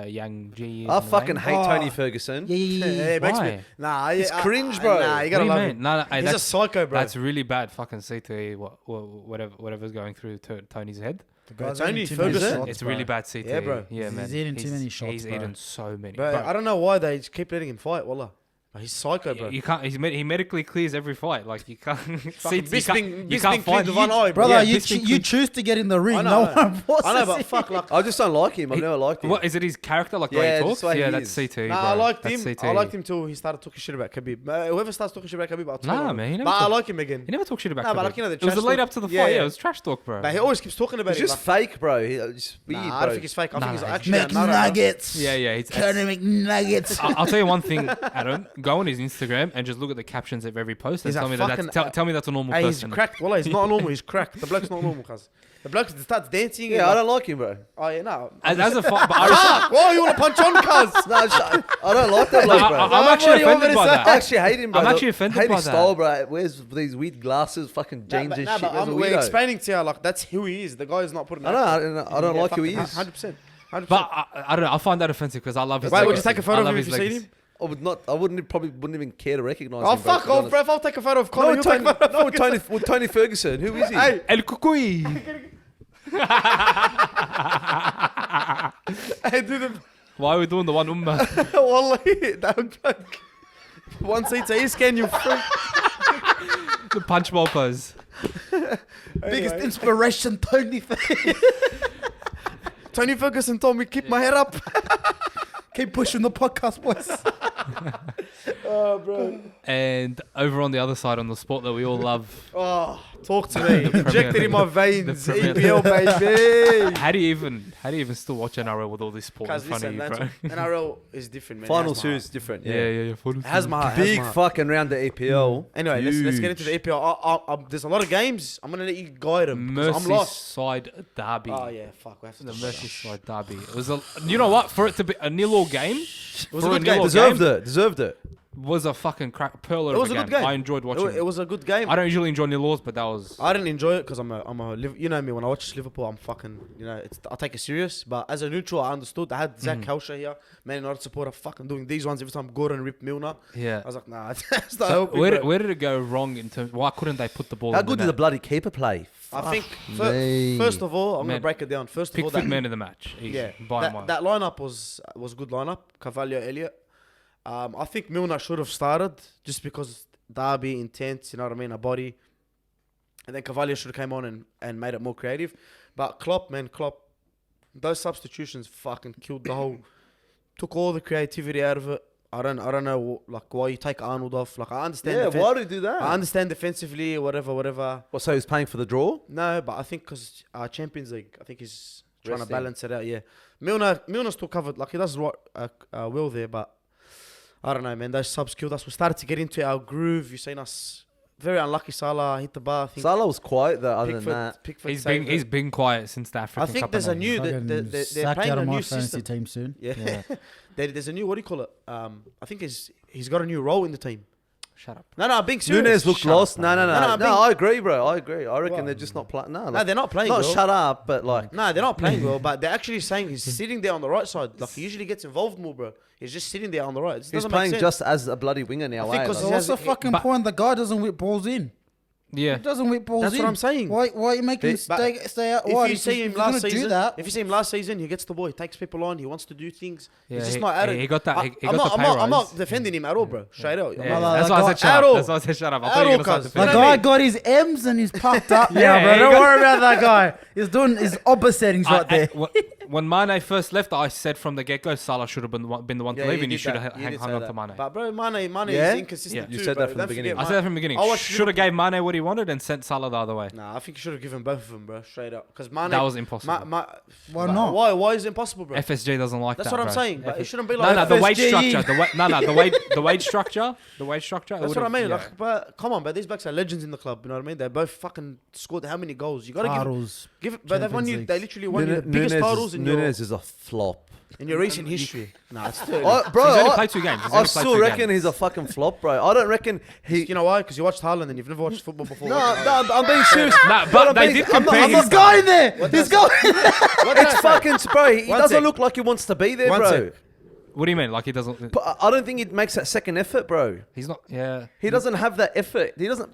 Yang Ji. I fucking hate Oh. Tony Ferguson. Yeah. It makes Why? me. Nah, It's cringe, bro. Nah, you What gotta do you love mean? him. No, hey, He's a that's psycho, bro. that's really bad. Fucking CTE. Whatever's going through Tony's head. The Bro, guy's Tony eating too many Ferguson. shots, It's bro. really bad CTE. Yeah, bro. Yeah, He's man. eating too many shots, He's bro. eaten so many. Bro, I don't know why they just keep letting him fight. Wallah, he's psycho, bro. You can't. He medically clears every fight. Like you can't. Fucking you Bisping can't find cleared one eye, bro. Brother, Yeah, you Bisping you could- choose to get in the ring. I No know. one forces I know, but you. fuck, like. I just don't like him. I've never liked him. What is it? His character, like the Yeah, way he just talks. the way Yeah, he that's is. CTE. Nah, bro. I liked That's him. CTE. I liked him till he started talking shit about Khabib. Whoever starts talking shit about Khabib, I'll tell Nah, him. man, he never But I talk- like him again. He never talks shit about. Nah, but Khabib. like, you know, the it was the trash lead talk- up to the fight. Yeah, Yeah, yeah. it was trash talk, bro. But he always keeps talking about It's it. just like, fake, bro. It's weird, nah, I bro. don't think it's fake. I Nah, think he's nah, actually. McNuggets. Yeah, it's Curry McNuggets. I'll tell you one thing, Adam. Go on his Instagram and just look at the captions of every post and He's a tell me that fucking- tell me that's a normal Hey, he's person. cracked. Wallah, he's not normal. He's cracked. The bloke's not normal, cuz. The bloke starts dancing. Yeah, I don't like him, bro. Oh yeah, no. As a fight, but I respect, Fuck! Why you want to punch on, cuz? No, I don't like that bloke, bro. I'm What actually do you want me offended to by say? I that. actually hate him, bro. I'm actually offended hate by his that. style, bro. Wears these weird glasses, fucking jeans and shit. He's a We're weirdo. explaining to you, like, that's who he is. The guy is not putting I know. I don't like who he is. 100%. But I don't know. I find that offensive because I love his. Wait, would you legacy. take a I photo of love him his if you seen legacy. him? I would not. I probably wouldn't even care to recognize Oh, him. bro, fuck to be off, honest. bro. If I'll take a photo of Conor, No, you'll take a photo of Tony Ferguson. Who is he? Hey, El Cucuy. hey, do the... Why are we doing the one ummah? Wallahi, that joke. One CTE scan, you freak. The punch bowl pose. Biggest inspiration, Tony. Tony Ferguson told me keep my head up. Keep pushing the podcast, boys. Oh, bro. And over on the other side, on the sport that we all love, Oh, talk to me. Injected in my veins. The Premier EPL, baby. how do you even still watch NRL with all this sport in Cuz front of listen, you, that's bro? NRL is different, man. Final It has my series is different. Yeah. heart. It has my heart. it has Big my heart. fucking round the EPL. Anyway, let's get into the Huge. EPL. There's a lot of games. I'm gonna let you guide them. I'm lost. Merseyside derby. Oh yeah, fuck. We have to The talk about that. Merseyside derby. It was a. You know what? For it to be a nil-all game, It was for a good game. Deserved it. was a fucking pearler It of was a a game. good game. I enjoyed watching. It was a good game. I don't usually enjoy nil-alls, but that was. I didn't enjoy it because I'm a you know me, when I watch Liverpool I'm fucking, you know, I take it serious, but as a neutral I understood. I had Zach Howler here, Man United supporter, fucking doing these ones every time Gordon ripped Milner. Yeah. I was like, nah, it's not So helping, where bro. where did it go wrong in terms? Why couldn't they put the ball? How in good the did the net? bloody keeper play? I think me. first of all, I'm Man, gonna break it down. First of all, Pickford man of the match. Easy, yeah, by and wide. that lineup was a good lineup. Cavalier, Elliott. I think Milner should have started just because Derby intense, you know what I mean, a body. And then Cavalier should have came on and made it more creative. But Klopp, those substitutions fucking killed the whole, took all the creativity out of it. I don't know like why you take Arnold off. Like I understand. Yeah, why do you do that? I understand defensively, whatever. Well, so he's paying for the draw? No, but I think because Champions League, I think he's trying to Resting. balance it out. Yeah, Milner still covered. Like he does what well there, but I don't know, man. Those subs killed us. We started to get into our groove. You've seen us very unlucky. Salah hit the bar. I think Salah was quiet though. Other than that, Pickford He's saved been it. quiet since the African I think Cup there's and a new. Fucking They're sacked playing out a of my new fantasy system. team soon. Yeah. There's a new. What do you call it? I think he's got a new role in the team. Shut up. No, I'm being serious. Nunez looked Shut lost. up, No, man. no, no, No, no. no, I agree, bro. I agree. I reckon What? they're just not playing. No, No, they're not playing not well. shut up, but like, No, they're not playing well, but they're actually saying he's sitting there on the right side. Like, he usually gets involved more, bro. He's just sitting there on the right. It he's doesn't make playing sense. just as a bloody winger now. I think eh? 'cause So Like, he what's the has- fucking but- point? The guy doesn't whip balls in. Yeah. He doesn't whip balls That's in. what I'm saying. Why are you making him But stay out If wide? you If see he's him gonna last do season, that, if you see him last season, he gets the ball, he takes people on, he wants to do things. Yeah, He's just he- not at he- it. he got that- he I'm got not, the I'm pay not, I'm rise. not defending him at all, bro. Straight out. Yeah, I'm no, that's the why I guy- said shut at up. all. That's why I said shut up. I At thought you were all, gonna start cuz. the defending. guy I mean? got his M's and he's puffed up now, Yeah, bro. he Don't got- worry about that guy. He's doing his opposite settings right there. When Mane first left, I said from the get go, Salah should have been the one to leave, and you should have hung on to Mane. But bro, Mane Yeah? is inconsistent Yeah. You too, said bro. that from the Don't beginning. forget I said that from the beginning. I watched Should have gave Mane what he wanted and sent Salah the other way. Nah, I think you should have given both of them, bro. Straight up, because Mane. That was impossible. Why not? Why is it impossible, bro? FSG doesn't like That's that. what I'm bro. saying. But it shouldn't be No, like no, that. the wage FSG. structure. The wage structure. The wage structure. That's what I mean. Yeah. Like, but come on, but these backs are legends in the club. You know what I mean? They both fucking scored how many goals? You gotta Titles. give it. But they've won Champions you. They Leagues. literally won you the biggest titles in Nunez is a flop. your recent history. Nah, it's still. Bro, He's only I, played 2 games. He's I only played still 2 reckon games. he's a fucking flop, bro. I don't reckon he. You know why? Because you watched Haaland and you've never watched football before. No, I'm being serious. Nah, But but I'm they being- did I'm not- compare. I'm his not Guy in there. What He's does- going. It's fucking, bro. He One doesn't sec. look like he wants to be there, One bro. sec. What do you mean? Like he doesn't? But I don't think he makes that second effort, bro. He's not. Yeah. He doesn't have that effort. He doesn't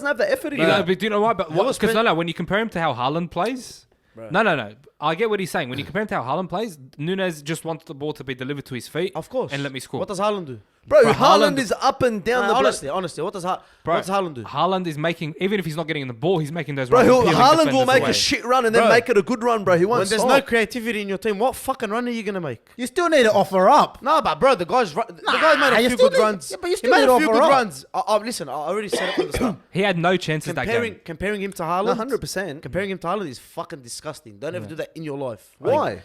have that effort. You know, but do you know why? But was because spent- no, when you compare him to how Haaland plays, Bro. no. I get what he's saying. When you compare him to how Haaland plays, Nunez just wants the ball to be delivered to his feet. Of course. And let me score. What does Haaland do? Bro, Bro, Haaland Haaland- is up and down the Honestly, what does Bro, Haaland do? Haaland is making, even if he's not getting the ball, he's making those. Bro, runs and peeling Haaland will defenders make away. a shit run and then Bro. make it a good run, bro. He won't When there's stop. no creativity in your team, what fucking run are you gonna make? You still need to offer up. No, but bro, the guy made you a few still good need- runs. yeah, but you He still made need a to few offer good up. runs. Listen, I already said it from the start. He had no chances that game. Comparing him to No, Haaland, 100%. comparing him to Haaland is fucking disgusting. Don't ever do that in your life. Why?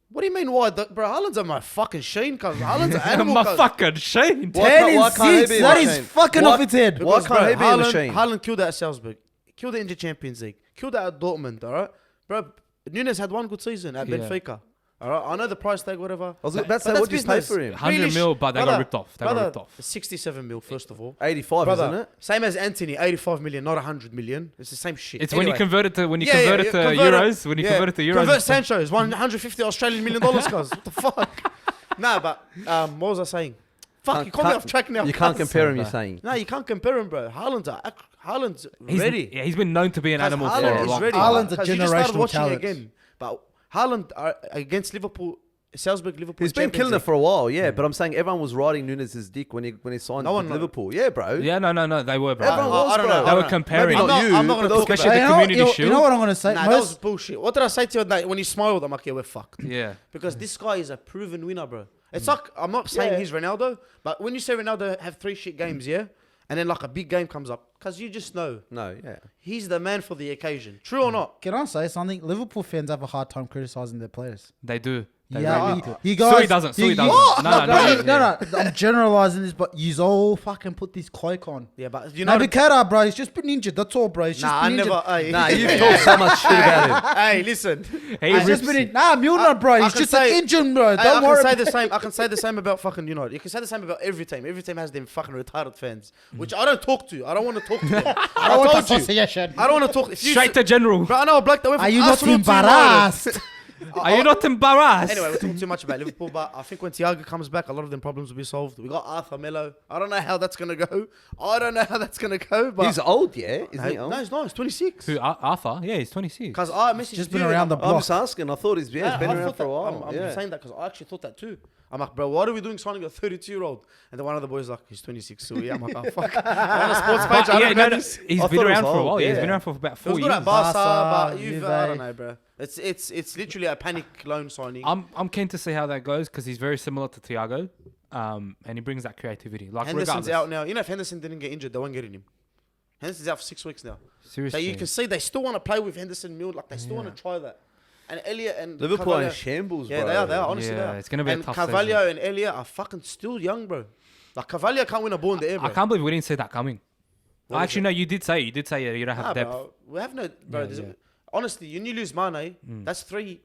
What do you mean why? Bro, Haaland's on my fucking sheen, cuz. Haaland's an animal, My cuz. fucking shame. Why 10 can't- why and can't he 6. be a That is machine? fucking Why- off its head. Why can't he be a Haaland, machine? Haaland killed that at Salzburg. Killed it in the Champions League. Killed that at Dortmund, alright? Bro, Nunez had one good season at Yeah. Benfica. Alright, I know the price tag, whatever. I was about to say, But what did you pay business. for him? 100 mil, but they got ripped off. They got brother, ripped off. 67 mil, first of all. 85, Brother, isn't it? same as Anthony, 85 million, not 100 million. It's the same shit. It's when you Anyway. convert it to Convert euros. When you yeah. convert it to euros, Convert it's- Sancho is $150 Australian million dollars, cuz. What the fuck? Nah, but what was I saying? Fuck, you caught me off track now. You can't cuz. compare him, you're saying. No, you can't compare him, bro. Haaland's he's, ready. Yeah, he's been known to be an Cuz animal for Haaland a is long ready. time. Haaland's a Cuz you just started generational watching talent. again. But Haaland against Liverpool, Salzburg, Liverpool. He's been Champions killing it League. for a while, yeah. But I'm saying everyone was riding Nunez's dick when he signed No one with know. Liverpool. Yeah, bro. Yeah, no, they were, bro. Everyone was, I don't bro. know. They I were don't know. comparing. Maybe not I'm you, not but gonna those talk about especially it. the You know, Community you Shield. know what I'm going to say? Nah, that was Most, bullshit. What did I say to you when you smiled? I'm like, yeah, we're fucked. Yeah. Because this guy is a proven winner, bro. It's like, I'm not saying he's Ronaldo, but when you say Ronaldo have 3 shit games, yeah? And then like a big game comes up, because you just know No, yeah. he's the man for the occasion. True or not? can I say something? Liverpool fans have a hard time criticizing their players. They do. They Yeah, really do. you guys. Sui doesn't. Sui doesn't. No. I'm generalizing this, but you all fucking put this cloak on. Yeah, but you know... Now, Bukera, bro, he's just been injured. That's all, bro. He's just Nah, I been injured. never... Hey, Nah, you've talked so much shit about him. hey, listen. He He's just rips- been in. Nah, Milner, bro. I He's can just say- an injured, bro. Hey, Don't worry. I can say the same about fucking United. You can say the same about every team. Every team has them fucking retarded fans, which I don't talk to. I don't want to talk to them. I want told you. association. I don't want to talk. If you Straight to general. Bro, I know a bloke that went from Are you not Arsenal to United. embarrassed? Are you not embarrassed? Anyway, we're talking too much about Liverpool, but I think when Thiago comes back, a lot of them problems will be solved. We got Arthur Melo. I don't know how that's gonna go. But He's old, yeah? Isn't he no, old? he's not. He's 26. Who? Arthur? Yeah, he's 26. Because I messaged Just been you around the and I'm block. just asking. I thought he's been I around thought for a that- while. I'm yeah. saying that because I actually thought that too. I'm like, bro, what are we doing signing a 32-year-old? And then one of the boys like, he's 26. So yeah, I'm like, oh fuck. On a sports page, I yeah, don't no, know no, this. he's I been thought it around was for a while. old, Yeah, he's yeah. been around for about It 4 was years. good at Barca, Barca, but Juve. I don't know, bro. It's literally a panic loan signing. I'm keen to see how that goes because he's very similar to Thiago, and he brings that creativity. Like Henderson's regardless. out now. You know, if Henderson didn't get injured, they won't get in him. Henderson's out for 6 weeks now. So Seriously. you can see they still want to play with Henderson Mill. Like they still want to try that. And Elliot and Liverpool are in Carvalho- shambles, Yeah, bro. they are. Honestly, Yeah, they are. it's gonna be a and tough Carvalho and Elliot are fucking still young, bro. Like Carvalho can't win a ball in the air, bro. I can't believe we didn't see that coming. What is Actually, it? no, you did say you don't have Nah, depth. bro. We have no. Bro, Yeah, there's- yeah. Honestly, when you lose Mane, that's 3.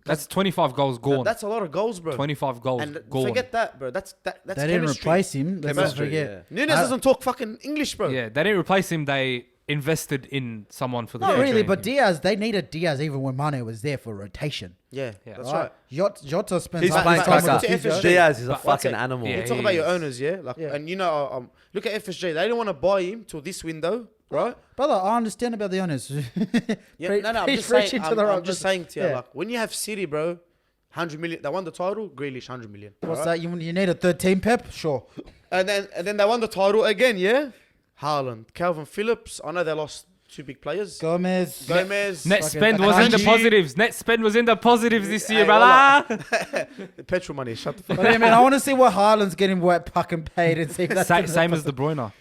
That's 25 goals gone. That's a lot of goals, bro. 25 goals And gone. forget that, bro. That's They didn't chemistry. replace him. Let's not Chemistry, forget. yeah. Nunes doesn't talk fucking English, bro. Yeah, they didn't replace him. They invested in someone for the Not future. really, but Diaz, they needed Diaz even when Mane was there for rotation. Yeah, Yeah. that's right. Jota spends He's half playing his time Kaka. with the But- physio. but- Diaz is a But- fucking What's it? animal. Yeah, You talk he about your is. owners, yeah? Like, Yeah. and you know, look at FSG. They don't want to buy him till this window, right? Brother, I understand about the owners. Yeah, no, I'm Preach- just preach saying. into the I'm right just person. saying to you, Yeah. like, when you have City, bro, 100 million. They won the title. Grealish, 100 million. What's right? that? You need a third team, Pep? Sure. And then they won the title again, yeah. Haaland, Calvin Phillips. I know they lost 2 big players. Gomez. Gomez, Net Fucking spend was in the Akanji. positives. Net spend was in the positives this year, Hey, brother. petrol money. Shut the fuck. But I mean, I want to see what Haaland's getting what fucking paid and see if that's Same as De Bruyne.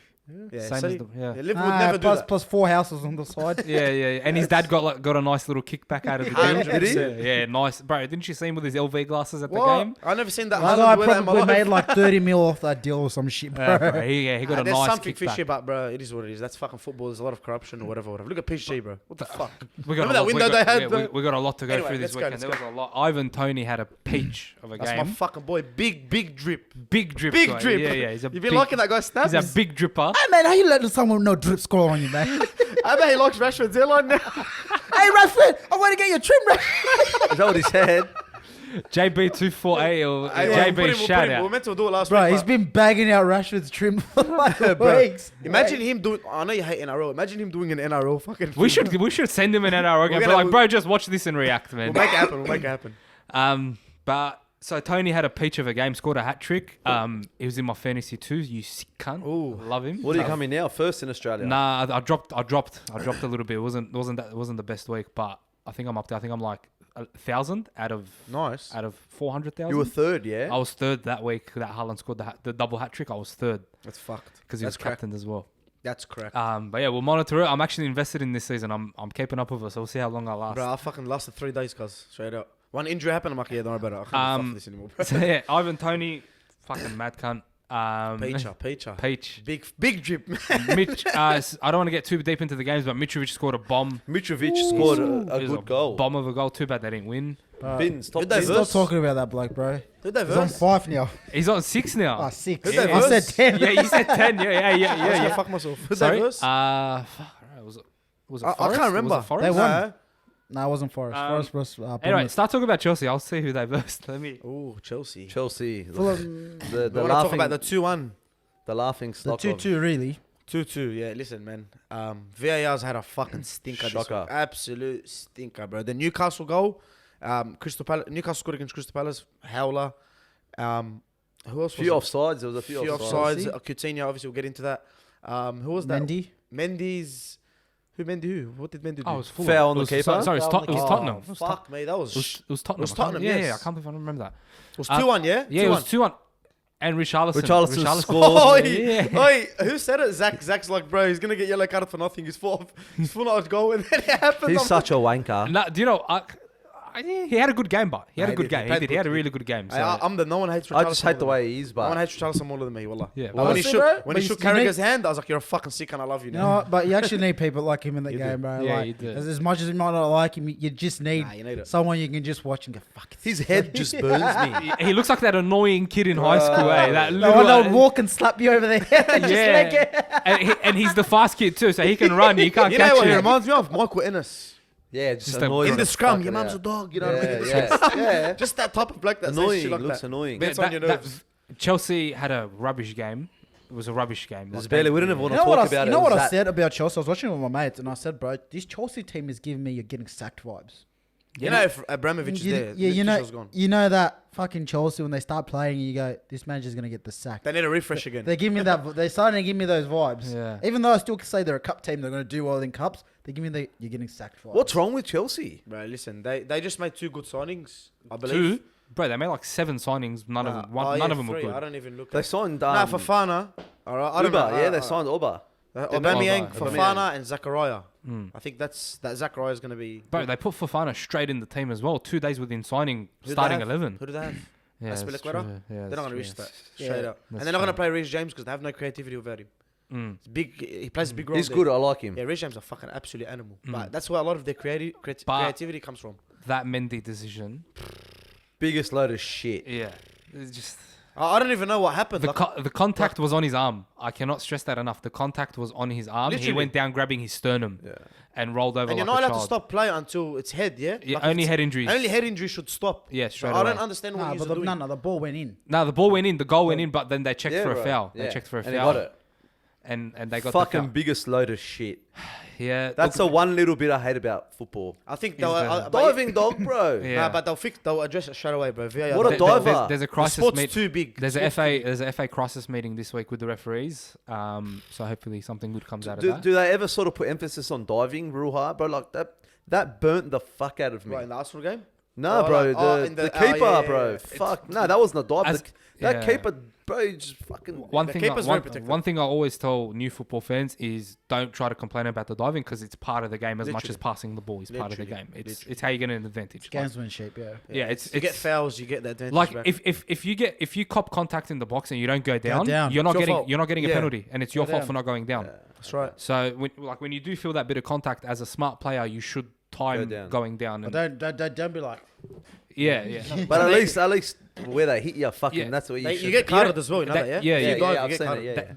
Yeah, Same see? as the, yeah. Liverpool would never do plus, that. plus 4 houses on the side. Yeah, and his dad got a nice little kickback out of the game. 100%. Yeah, nice, bro. Didn't you see him with his LV glasses at the What? game? I never seen that. That Haaland guy wear that in my probably life. made like 30 mil off that deal or some shit, bro. Yeah, bro. He got a There's nice something kickback. fishy about, bro. It is what it is. That's fucking football. There's a lot of corruption or whatever. Look at PSG, bro. What the fuck? We got Remember a that lot- window we got, they had, yeah, bro? we got a lot to go Anyway, through this let's go, weekend. let's There was a lot. Ivan Toney had a peach of a That's my game. fucking boy. Big drip. Big drip. Big guy. drip. Yeah. He's a You've been big, liking that guy's snaps? He's a big dripper. Hey, man, how you letting someone with no drip score on you, man? I bet he likes Rashford's hairline now. Hey, Rashford, I want to get your trim, Rashford. Is that what he said? JB248 or Hey, JB shout We were out. meant to do it last Bro, week. he's but been bagging out Rashford's trim for like weeks. Imagine him doing. I know you hate NRL. Imagine him doing an NRL fucking. We should send him an NRL game. We're But gonna- like, bro, just watch this and react, man. We'll make it happen. We'll make it happen. But so Tony had a peach of a game, scored a hat trick. He was in my fantasy too. You sick cunt. Ooh. Love him. What are you coming now? First in Australia. Nah, I dropped a little bit. It wasn't the best week, but I think I'm up there. I think I'm like 1,000 out of Nice. 400,000. You were third, yeah? I was third that week. That Haaland scored the double hat trick. I was third That's fucked. because he was That's correct. captained as well. That's correct. But yeah, we'll monitor it. I'm actually invested in this season. I'm keeping up with it, so we'll see how long I last. Bro, I fucking lasted 3 days, cuz. Straight up. One injury happened. I'm like, yeah, don't worry about it. I can't fuck this anymore, bro. So yeah, Ivan Toney, fucking mad cunt. Peacher. Peach. Big drip. Mitch, I don't want to get too deep into the games, but Mitrovic scored a bomb. Mitrovic scored a It was good goal. Bomb of a goal. Too bad they didn't win. Bins, top Did they bins. verse? Stop talking about that bloke, bro. Did they He's on verse? 5 now. He's on 6 now. Ah, 6. Who'd they I said verse? 10. Yeah, you said 10. Yeah. I was gonna fuck myself. Did they Sorry. verse? Was it I Forest? can't remember. Was it Forest? They won. Nah. No, it wasn't Forest. Forest was. Anyway, Bournemouth. start talking about Chelsea. I'll see who they versed. Let me. Ooh, Chelsea. Chelsea. Fulham, The We want to talk laughing, about the 2-1. the laughing the stock of 2-2, really. 2-2, yeah. Listen, man. VAR's had a fucking stinker this Shocker. week. Absolute stinker, bro. The Newcastle goal, Newcastle scored against Crystal Palace. Howler. Who else few was it? offsides. There was a few offsides. offsides. Coutinho, obviously, we'll get into that. Who was that? Mendy. Mendy's. Who? What did Mendy do? Oh, it was Fulham. Foul on It was- the keeper. Sorry, it was Foul on the Tottenham. keeper. It was Fuck me, that was. It was Tottenham. It was Tottenham, Yeah, yes. I can't believe I don't remember that. It was 2-1, yeah? Yeah, it 2-1. was 2-1. And Richarlison. Richarlison scored. Oi, Yeah. oi, who said it? Zach's like, bro, he's gonna get yellow card for nothing. He's full out goal, and then it happened. He's I'm such a wanker. Nah, do you know? He had a good game, but he had Nah, a good he game. played He had a good. really good game. So. I'm the no one hates Richarlison. I just hate the more than way me. he is, No one but hates Richarlison more than me, wallah. Yeah, But well, when he honestly, shook, bro, when but he you- shook you need- Carragher's hand, I was like, you're a fucking sick and I love you You now. know what? But you actually need people like him in the You game, do. bro. Yeah, like, you do. as much as you might not like him, you just need Nah, you need it. someone you can just watch and go, fuck it. his head just burns me. He looks like that annoying kid in high school, eh? That No little, one that would walk and slap you over the head. Just like it. and he's the fast kid too, so he can run. You can't You know catch what he him. reminds me of? Michael Ennis. Yeah, just Just a- annoying. In the as scrum, fuck, your mum's yeah. a dog, you know what I mean? Yeah. Just that type of bloke that says Annoying. shit like Looks that. annoying. Gets on your nerves. Chelsea had a rubbish game. It was a rubbish game. There's Like, barely. they- We didn't even want You to know what, talk I, about you it. know It what was I that- said about Chelsea? I was watching it with my mates and I said, bro, this Chelsea team is giving me you're getting sacked vibes. You know, if Abramovich is there, yeah, Tuchel's gone. you know that fucking Chelsea when they start playing, you go, this manager's gonna get the sack. They need a refresh again. They give me that. They're starting to give me those vibes. Yeah. Even though I still say they're a cup team, they're gonna do well in cups. They give me the you're getting sacked vibes. What's wrong with Chelsea? Bro, listen, they just made 2 good signings, I believe. Two, bro. They made like 7 signings. None of them. None of them were 3. I good. don't even look They at signed. Nah, Fofana. All right, I don't Uber. know. Yeah, they signed Uber. Aubameyang, Aubameyang. Fofana, and Zachariah. Mm. I think that Zachariah is going to be. Bro, they put Fofana straight in the team as well. 2 days within signing, Who do they starting have? 11. Who do they have? Yeah, Aspilicueta? that's true. Yeah, They're not going to risk that. Yeah, Straight up. And that's they're not going to true. play Reece James because they have no creativity without him. He's big. He plays a big role. He's there. good. I like him. Yeah, Regime's a fucking absolute animal. But that's where a lot of their creativity comes from. That Mendy decision. Biggest load of shit. Yeah. It's just I don't even know what happened. the contact was on his arm. I cannot stress that enough. The contact was on his arm. He Literally. went down grabbing his sternum and rolled over and you're like not a allowed to child. stop play until it's head, yeah? Yeah, Like only it's- head injuries. Only head injury should stop. Yeah, straight I away. don't understand what Nah, he's but doing. the ball went in. No, the ball went in. The goal went in, but then they checked Yeah, for a bro. foul. Yeah. They checked for a And he foul. got it. And they got Fucking the foul. biggest load of shit. Yeah. That's the one little bit I hate about football. I think Is they'll... the- Diving dog, bro. Yeah. Nah, but they'll address it straight away, bro. VAR, What a they- diver. There's a The crisis sport's meeting. too big. There's Sport's a FA crisis meeting this week with the referees. So hopefully something good comes out of that. Do they ever sort of put emphasis on diving real hard, bro? Like that burnt the fuck out of me. Right, in the Arsenal game? No, Oh, bro. like, oh, in the the- keeper, yeah, yeah, bro. yeah. Fuck. No, that wasn't a dive. As- That yeah. keeper, bro, he just fucking. One the thing, keeper's very one, protected. one thing I always tell new football fans is don't try to complain about the diving because it's part of the game as much as Literally. passing the ball is part of the Literally. game. It's how you get an advantage. Like, Gamesmanship, yeah. yeah, it's You get fouls, you get that advantage like back. if you cop contact in the box and you don't go down, down. you're not It's your getting a fault. Yeah. penalty, and it's your Go fault down. for not going down. That's right. So when you do feel that bit of contact as a smart player, you should time down. going down. But And don't be like, yeah. But at least where they hit you, fucking. Yeah. That's what you You should. get carded as well, you know that, yeah? Yeah, If yeah, you dive, you I've get seen it, carded. yeah.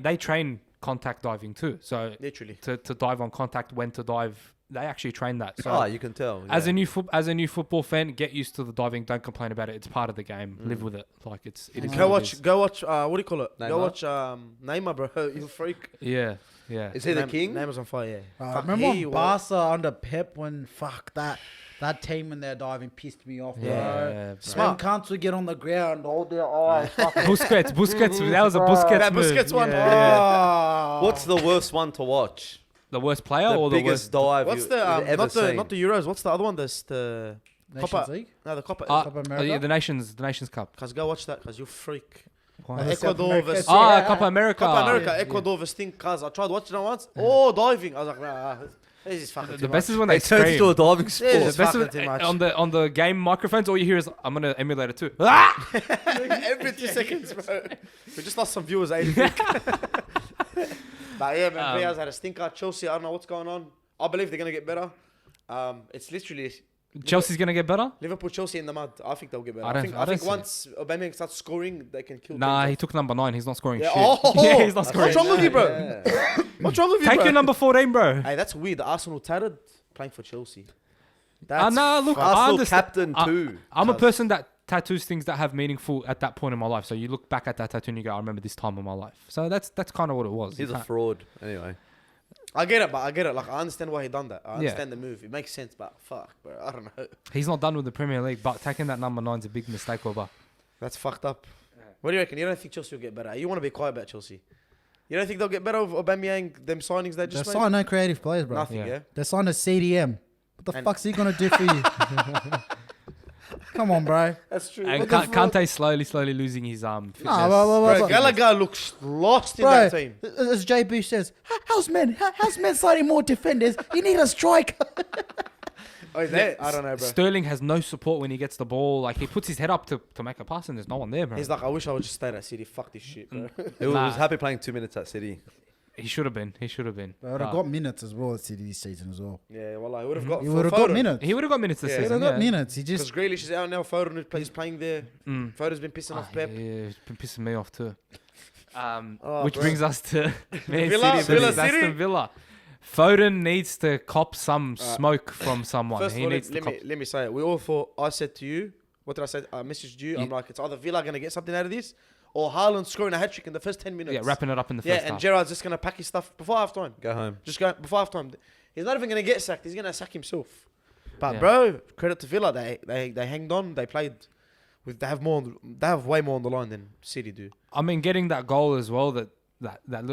They train contact diving too. So Literally. to dive on contact, when to dive, they actually train that. So Oh, you can tell. as yeah. a new football fan, get used to the diving. Don't complain about it. It's part of the game. Live with it. Like it is. Go what it is. watch, what do you call it? Go Neymar? watch Neymar, bro. You freak. Yeah. Is he the king? Neymar's on fire, yeah. Fuck, remember he when was- Barca under Pep when that team when they're diving pissed me off, bro. Yeah, bro. Smart. Them cunts would get on the ground, hold their eyes. fucking- Busquets. That was a Busquets That move. Busquets one. Oh. What's the worst one to watch? The worst player The or the biggest worst? dive What's you've the ever not seen? the Euros? What's the other one? That's the Nations Copa. League? No, the Copa. Copa America? Yeah, the Nations Cup. Cause go watch that, cause you freak. Why? South Ecuador America. versus Ah, Copa America. Copa America, Yeah. Ecuador versus thing. Cause I tried watching it once. Oh, diving. I was like, nah, this is fucking. The too best much. is when they It turns scream. into a diving sport. Yeah, The it's best fucking is too much. on the game microphones. All you hear is, "I'm gonna emulate it too." Ah! Every 2 seconds, bro. We just lost some viewers. But yeah, man, Villarreal's had a stinker. Chelsea, I don't know what's going on. I believe they're gonna get better. It's literally Chelsea's gonna get better. Liverpool, Chelsea in the mud. I think they'll get better. I I don't- think, I don't think see once Aubameyang starts scoring, they can kill. Nah, teams he off. took number 9. He's not scoring Yeah. shit. Oh, Yeah, he's not scoring. what's wrong with you, bro? Yeah. What's wrong with you, Take bro? your number 14, bro. Hey, that's weird. The Arsenal tattered playing for Chelsea. Nah, look, fuck- I Arsenal understand. captain I- too. I'm a person that tattoos things that have meaningful at that point in my life. So you look back at that tattoo and you go, I remember this time of my life. So that's kind of what it was. He's You a can't- fraud. Anyway. I get it, but I get it. Like I understand why he done that. I Yeah. understand the move. It makes sense, but fuck, bro. I don't know. He's not done with the Premier League, but taking that number 9 is a big mistake, over. That's fucked up. What do you reckon? You don't think Chelsea will get better? You want to be quiet about Chelsea? You don't think they'll get better with Aubameyang? Them signings they They just made? signed no creative players, bro. Nothing. Yeah. Yeah. They signed a CDM. What the And- fuck's he gonna do for you? Come on, bro. That's true. And What the fuck? Kante slowly losing his fitness. Nah, well, Bro, Gallagher looks lost in bro, that team. as JB says, how's men signing more defenders? You need a striker. Oh, is that? I don't know, bro. Sterling has no support when he gets the ball. Like, he puts his head up to make a pass and there's no one there, bro. He's like, I wish I would just stay at City. Fuck this shit, bro. He was Nah. happy playing 2 minutes at City. He should have been. They would have got minutes as well at City this season as well. Yeah, well, I would have got. He would have got minutes. He would have got minutes this Yeah. He would season. have got yeah. minutes. He Because just Grealish is out now. Foden is playing there. Mm. Foden's been pissing off Pep. Yeah, it's been pissing me off too. Oh, Which bro. brings us to Man Villa City versus City. Aston Villa. Foden needs to cop some smoke from someone. First of He all, needs to cop. let me say it. We all thought. I said to you, what did I say? I messaged you. I'm You- like, it's either Villa gonna get something out of this, or Haaland scoring a hat trick in the first 10 minutes. Yeah, wrapping it up in the Yeah, first and half. Gerrard's just gonna pack his stuff before half time. Go home. Just go before half time. He's not even gonna get sacked. He's gonna sack himself. But Yeah. bro, credit to Villa. They hanged on. They played. They have way more on the line than City do. I mean, getting that goal as well.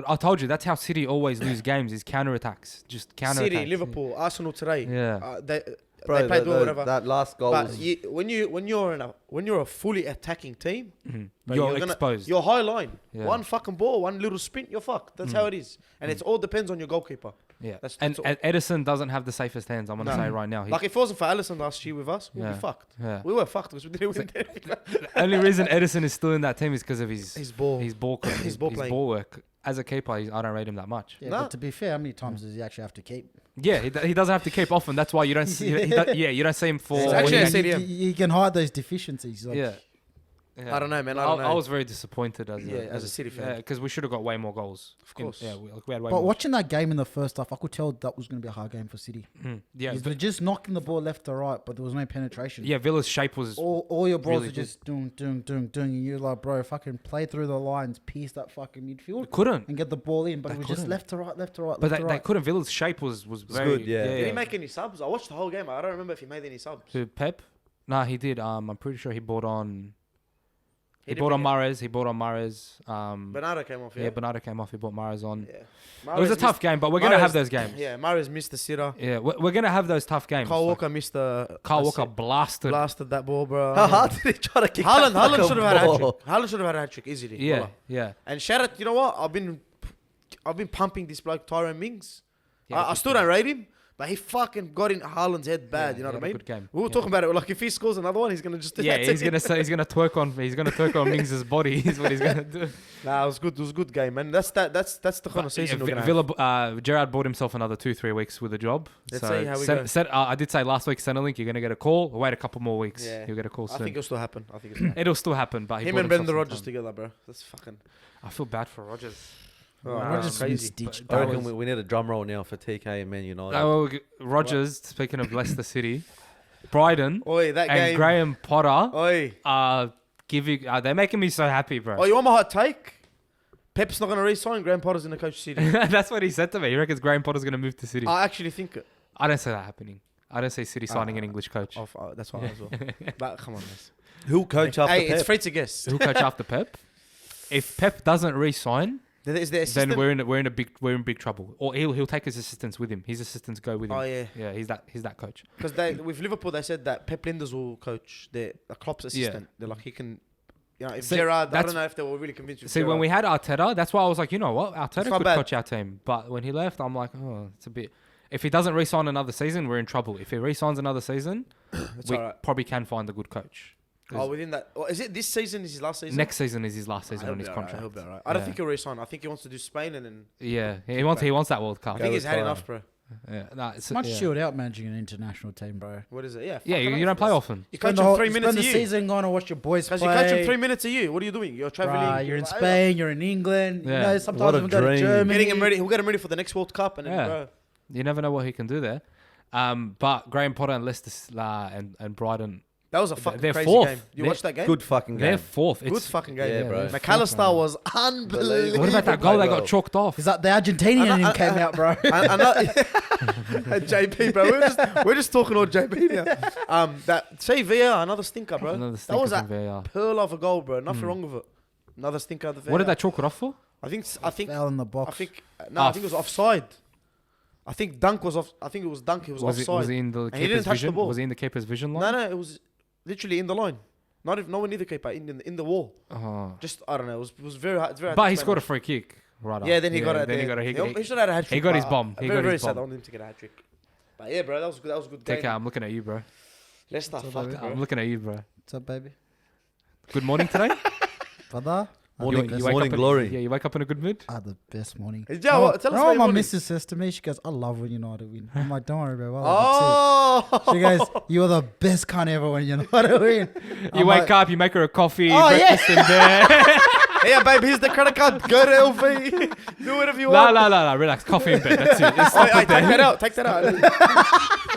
I told you that's how City always lose games is counterattacks. Just counterattacks. City, Liverpool, Arsenal today. Yeah. They played well, whatever. That last goal But was... when you're a fully attacking team, bro, You're gonna- exposed. You're high line. Yeah. One fucking ball, one little sprint, you're fucked. That's how it is, and it's all depends on your goalkeeper. Yeah. That's- And that's all. Edison doesn't have the safest hands. I'm gonna No. say right now. Like if it wasn't for Alisson last year with us, we'd Yeah. be fucked. Yeah. We were fucked because we didn't win. The only reason Edison is still in that team is because of his His ball. his ball His ball playing. ball work. as a keeper, I don't rate him that much. Yeah, No. but to be fair, how many times does he actually have to keep? Yeah, he doesn't have to keep often. That's why you don't see. You don't see him for. It's what actually he a actually- CDM. You can hide those deficiencies. Like, yeah. I don't know, man. I don't know. I was very disappointed as a City fan. because we should have got way more goals. Of course. We had way But more. watching that game in the first half, I could tell that was going to be a hard game for City. Yeah, They're just knocking the ball left to right, but there was no penetration. yeah. Villa's shape was. All your balls really are just doing, and you're like, bro, fucking play through the lines, pierce that fucking midfield, Couldn't. and get the ball in. But They it was just couldn't. left to right, left to right, But left to they right. couldn't. Villa's shape was very good, yeah. Did he make any subs? I watched the whole game. I don't remember if he made any subs. To Pep? Nah, he did. I'm pretty sure he bought on. He didn't bought on bring it. Mahrez. He bought on Mahrez. Bernardo came off. Yeah, Bernardo came off. He bought Mahrez on. Yeah. It was a tough game, but we're gonna have those games. Yeah, Mahrez missed the sitter. Yeah, we're gonna have those tough games. Kyle Like, Walker missed the. Kyle the Walker sit- blasted. that ball, bro. How hard did he try to kick Haaland, that Haaland should have had a hat fucking trick. ball? Haaland should have had a hat trick easily. Yeah, Wallah. yeah. And shout out, you know what? I've been pumping this bloke Tyrone Mings. Yeah, I still don't rate him, but he fucking got in Haaland's head bad. Yeah, you know he what I had a mean? good game. We were Yeah. talking about it. Like if he scores another one, he's gonna just. Do Yeah, that he's to gonna him. say he's gonna twerk on Mings' body. Is what he's gonna do. Nah, it was good. It was a good game, man. That's the kind of season we're gonna have. Villa, Gerrard bought himself another 2-3 weeks with a job. Let's see how we go. I did say last week, Centrelink, you're gonna get a call. Wait a couple more weeks. Yeah. You'll get a call I soon. think it'll still happen. It'll still happen, but he Him bought and himself Brendan some Rodgers time. together, bro. That's fucking. I feel bad for Rodgers. Oh, Nah, Rodgers it's crazy. Stitch. I reckon we need a drum roll now for TK and Man United. Oh, Rodgers, speaking of Leicester City, Bryden Oi, that and game. Graham Potter Oi. are they're making me so happy, bro. Oh, you want my hot take? Pep's not gonna re-sign. Graham Potter's gonna coach City. That's what he said to me. He reckons Graham Potter's gonna move to City. I actually think it. I don't see that happening. I don't see City signing an English coach. That's why as well. But come on, guys. Who'll coach after Hey, Pep? it's free to guess. Who'll coach after Pep? If Pep doesn't re-sign, Is the assistant? then we're in big trouble. Or he'll take his assistants with him. His assistants go with him. Oh yeah, Yeah, he's that coach. because with Liverpool they said that Pep Linders will coach the Klopp's assistant. They're like he can, you know, if See, Gerrard. I that's- don't know if they were really convinced. With See, when Gerrard. we had Arteta, that's why I was like, you know what, Arteta not could bad. coach our team. But when he left, I'm like, oh, it's a bit. If he doesn't re-sign another season, we're in trouble. If he re-signs another season, It's we alright. probably can find a good coach. Oh, within that, is it this season? Is his last season? Next season is his last season He'll on his be alright, contract. He'll be alright. I don't Yeah. think he'll resign. I think he wants to do Spain and then. Yeah, he wants that World Cup. I think he's had retire. enough, bro. Yeah, nah, it's, Much yeah. chilled out managing an international team, bro. What is it? Yeah. Yeah, fucking you don't oath, play bro. often. You coach Spend the him whole- 3 minutes spend a the year. season going to watch your boys play. Because you coach him 3 minutes a year. What are you doing? You're traveling. Bruh, you're in Spain, you're in England. Yeah. You know, sometimes What a we go to dream. Germany. Getting him ready. He'll get him ready for the next World Cup, and then, Yeah. bro. You never know what he can do there. But Graham Potter and Leicester and Brighton, That was a fucking They're crazy fourth. game. You They're watched that game? Good fucking they're game. fourth. Good fucking game, Yeah, bro. they're McAllister fourth, was unbelievable. What about that goal that got chalked off? Is that the Argentinian who came out, bro? JP, bro. We're just talking all JP now. That Sevilla, another stinker, bro. Another That stinker was from a VAR. pearl of a goal, bro. Nothing wrong with it. Another stinker of the What did VAR. they chalk it off for? I think Fell in the box. I think it was offside. I think Dunk was off. I think it was Dunk. It was Was offside. he in the he didn't keeper's touch the vision? ball. Was he in the keeper's vision line? No, it was literally in the line. Not if no one near the keeper in the wall. Oh. Just I don't know. It was very hard. It's very hard But to he explain. scored a free kick. Right. Yeah, then he got it. Then he got a He he should have had a hat trick. he got his but bomb. He very, got very his sad. I bomb. wanted him to get a hat trick. But yeah, bro, that was good. That was a good game. Take care. I'm looking at you, bro. Leicester, So, fuck, baby, bro. I'm looking at you, bro. What's up, baby? Good morning today. Brother? Morning, You wake morning up in- glory. Yeah, you wake up in a good mood. I had the best morning. Hey, Joe, tell us you know about what your my morning. missus says to me? She goes, I love when United win. I'm like, don't worry, bro. I love it Oh, too. She goes, you're the best cunt ever when United win. You wake up, you make her a coffee, Oh, yeah. breakfast in bed. yeah, babe. Here's the credit card. Go to LV. Do whatever you La want. la la la. Relax. Coffee in bed. That's it. Just Oh, stop hey, it take there. that out. Take that out.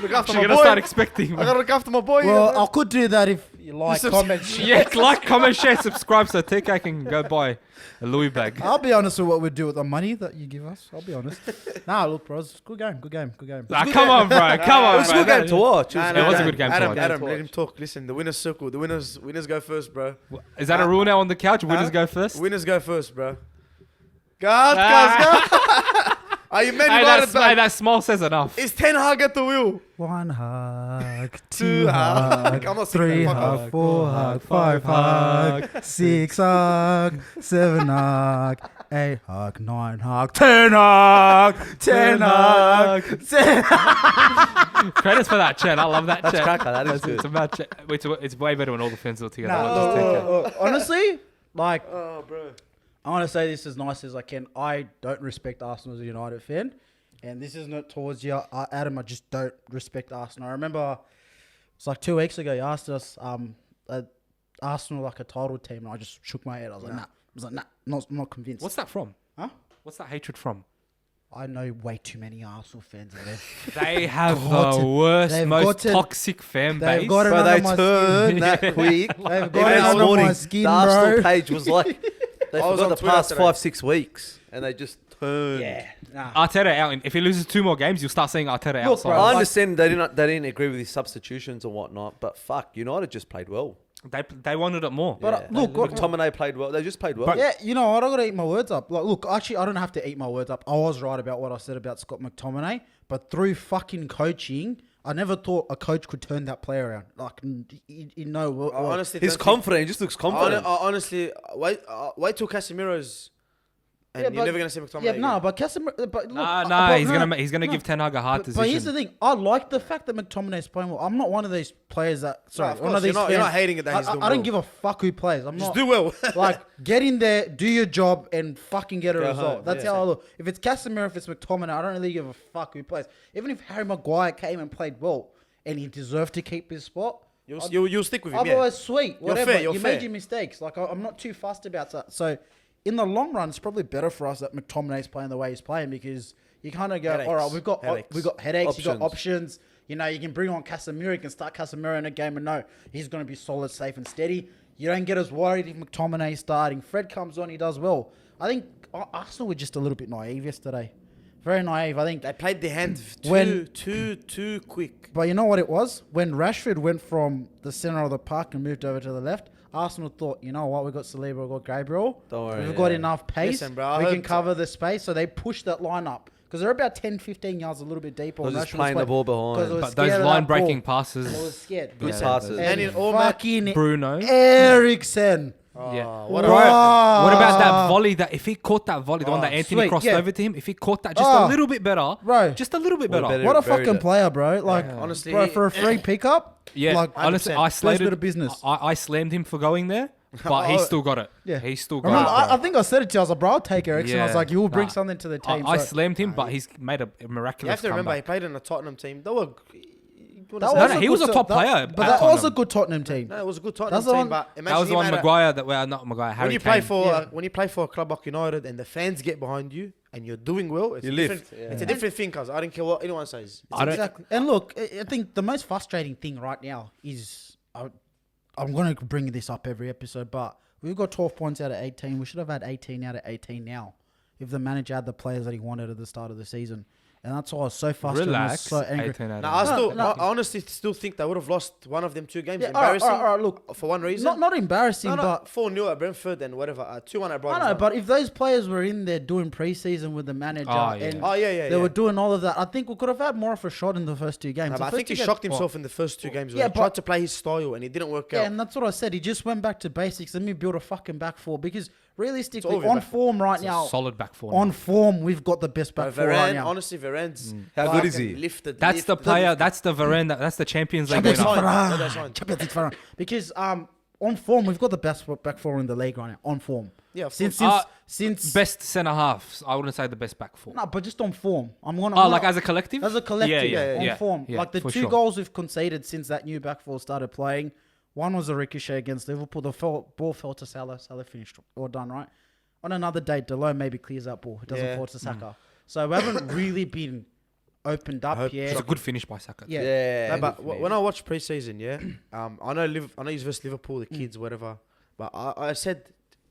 Look after You're my gonna boy. start expecting. I Man. gotta look after my boy. Well, I could do that if you like, subs- comment, share. Yeah, like, comment, share, subscribe, so TK can go buy a Louis bag. I'll be honest with what we do with the money that you give us. I'll be honest. Nah, look, bros. Good game. Ah, come on, bro. Come on, It was a bro. good game to watch. Nah, It nah, was a nah. good game to Adam, watch. Adam, let him talk. Listen, the winners circle. The winners go first, bro. Is that a rule now on the couch? Winners go first. Winners go first, bro. Guys. Are you Man Hey, United, bro? that small says enough. Is 10 hug at the wheel? 1 hug, 2 2 hug. hug, I'm not 3 singing that. Fuck hug, off. 4 hug, 5 hug, 6 hug, 7 hug, 8 hug, 9 hug, 10 hug, 10 hug, 10 Credits for that, Chen. I love that, That's Chen. cracker. That is It's good. about Chen. It's way better when all the fans are together. Nah, Just take it. honestly, like, Oh, bro. I want to say this as nice as I can. I don't respect Arsenal as a United fan. And this is not towards you, Adam. I just don't respect Arsenal. I remember it's like 2 weeks ago, you asked us, Arsenal like a title team. And I just shook my head. I was like, nah. I was like, nah, not convinced. What's that from? Huh? What's that hatred from? I know way too many Arsenal fans in there. They have Gotten- the worst, they've most gotten- toxic fan they've base. gotten- Bro, under they my turned that quick. They've Even got it this under morning, my skin, the Arsenal bro. page was like, they I was forgot on the Twitter past today. 5-6 weeks, and they just turned. Yeah. Nah. Arteta out. If he loses 2 more games, you'll start seeing Arteta Look, outside. bro, I understand they didn't agree with his substitutions and whatnot, but fuck, United just played well. They wanted it more. But, look, what- McTominay played well. They just played well. Yeah, you know what? I gotta eat my words up. Like, look, actually, I don't have to eat my words up. I was right about what I said about Scott McTominay, but through fucking coaching, I never thought a coach could turn that player around. Like, you know, I honestly, He's don't think- confident. He just looks confident. Honestly, wait till Casemiro's, and Yeah, you're but- never gonna see McTominay. yeah, again. no, but Casemiro, but look, Nah, but he's no, gonna no. give Ten Hag a hard decision. But here's the thing: I like the fact that McTominay's playing well. I'm not one of these players that. Sorry, of one course, of these. you're not fans- hating it that he's doing I don't well. give a fuck who plays. I'm Just not. do well. Like, get in there, do your job, and fucking get a Go result. home, That's yeah. how I look. If it's Casemiro, if it's McTominay, I don't really give a fuck who plays. Even if Harry Maguire came and played well, and he deserved to keep his spot, You'll stick with him. Yeah. otherwise, sweet, whatever. fair, you're you fair. made your mistakes. Like, I'm not too fussed about that. So, in the long run, it's probably better for us that McTominay's playing the way he's playing because you kind of go, Headaches. all right, we've got headaches, you got Options. options. You know, you can bring on Casemiro, you can start Casemiro in a game and know he's going to be solid, safe, and steady. You don't get as worried if McTominay's starting. Fred comes on, he does well. I think Arsenal were just a little bit naive yesterday. Very naive. I think. They played the hand When- too quick. But you know what it was? When Rashford went from the centre of the park and moved over to the left, Arsenal thought, you know what, we've got Saliba, we've got Gabriel. Don't worry, We've got yeah. enough pace. Listen, bro, I we can heard- cover the space. So they pushed that line up. Because they're about 10, 15 yards a little bit deeper. They're and just Rashford was playing the ball 'cause behind. it was But scared those of that line-breaking ball. I passes, was scared. Good Yeah. passes. And in And all match- fucking Bruno. Eriksen. Yeah. What What Wow. about that volley? That if he caught that volley, the one that Anthony sweet, crossed yeah. over to him, if he caught that just Oh. a little bit better, Bro. just a little bit What better. about What a buried fucking it. player, bro. Like, Honestly, bro, for a free pickup. Yeah, like, honestly, 100%. I First bit slated of business. I slammed him for going there, but he still got it. Yeah. He still Remember, got it. I think I said it to you. I was like, bro, I'll take Eriksen. I was Yeah. like, you will bring Nah. something to the team. I So- slammed him, but he's made a miraculous You have to remember, he comeback. played in a Tottenham team. They were. That No, he good was a to- top that- player But at that was a Tottenham. good Tottenham team. No, it was a good That's Tottenham the team, one- but That imagine was the him one at a- Maguire that well, not Maguire. Harry when you Kane. play for Yeah. when you play for a club like United and the fans get behind you and you're doing well, it's You a lift, different, yeah. it's a different thing. Cause I don't care what anyone says. I don't- Exactly. And look, I think the most frustrating thing right now is I'm going to bring this up every episode, but we've got 12 points out of 18. We should have had 18 out of 18 now if the manager had the players that he wanted at the start of the season. And that's why I was so frustrated. I was Relax. so angry. 18 out No, of I honestly still think they would have lost one of them 2 games. Yeah, all right, Embarrassing. all right, look, for one reason. not embarrassing, but 4-0 at Brentford and whatever. 2-1 at Brighton. I know, but if those players were in there doing preseason with the manager Oh, yeah. and yeah. they were doing all of that, I think we could have had more of a shot in the first 2 games. No, The but I first think he 2 games- shocked himself in the first 2 games. Yeah, He tried but- to play his style and it didn't work Yeah, out. and that's what I said. He just went back to basics. Let me build a fucking back four because realistically, all of it on back form right It's a now, solid back four. on form, we've got the best back four right Varane, now. honestly, Varane's How good is he? lifted. That's the player. That's the Varane. That's the Champions League Champions winner. League Varane. Varane. That's fine. Champions League Varane. Because on form, we've got the best back four in the league right now. On form, Yeah, of since course. since Best centre halves. I wouldn't say the best back four. no, but just on form. Like as a collective. as a collective on form. yeah, like the for 2 sure. goals we've conceded since that new back four started playing. One was a ricochet against Liverpool. The ball fell to Salah. Salah finished all done right. On another day, Delo maybe clears that ball. It doesn't Yeah. fall to Saka. So we haven't really been opened up yet. It's a good finish by Saka. Yeah. Yeah. No, but when I watch preseason, yeah, I know he's versus Liverpool, the kids, whatever. But I said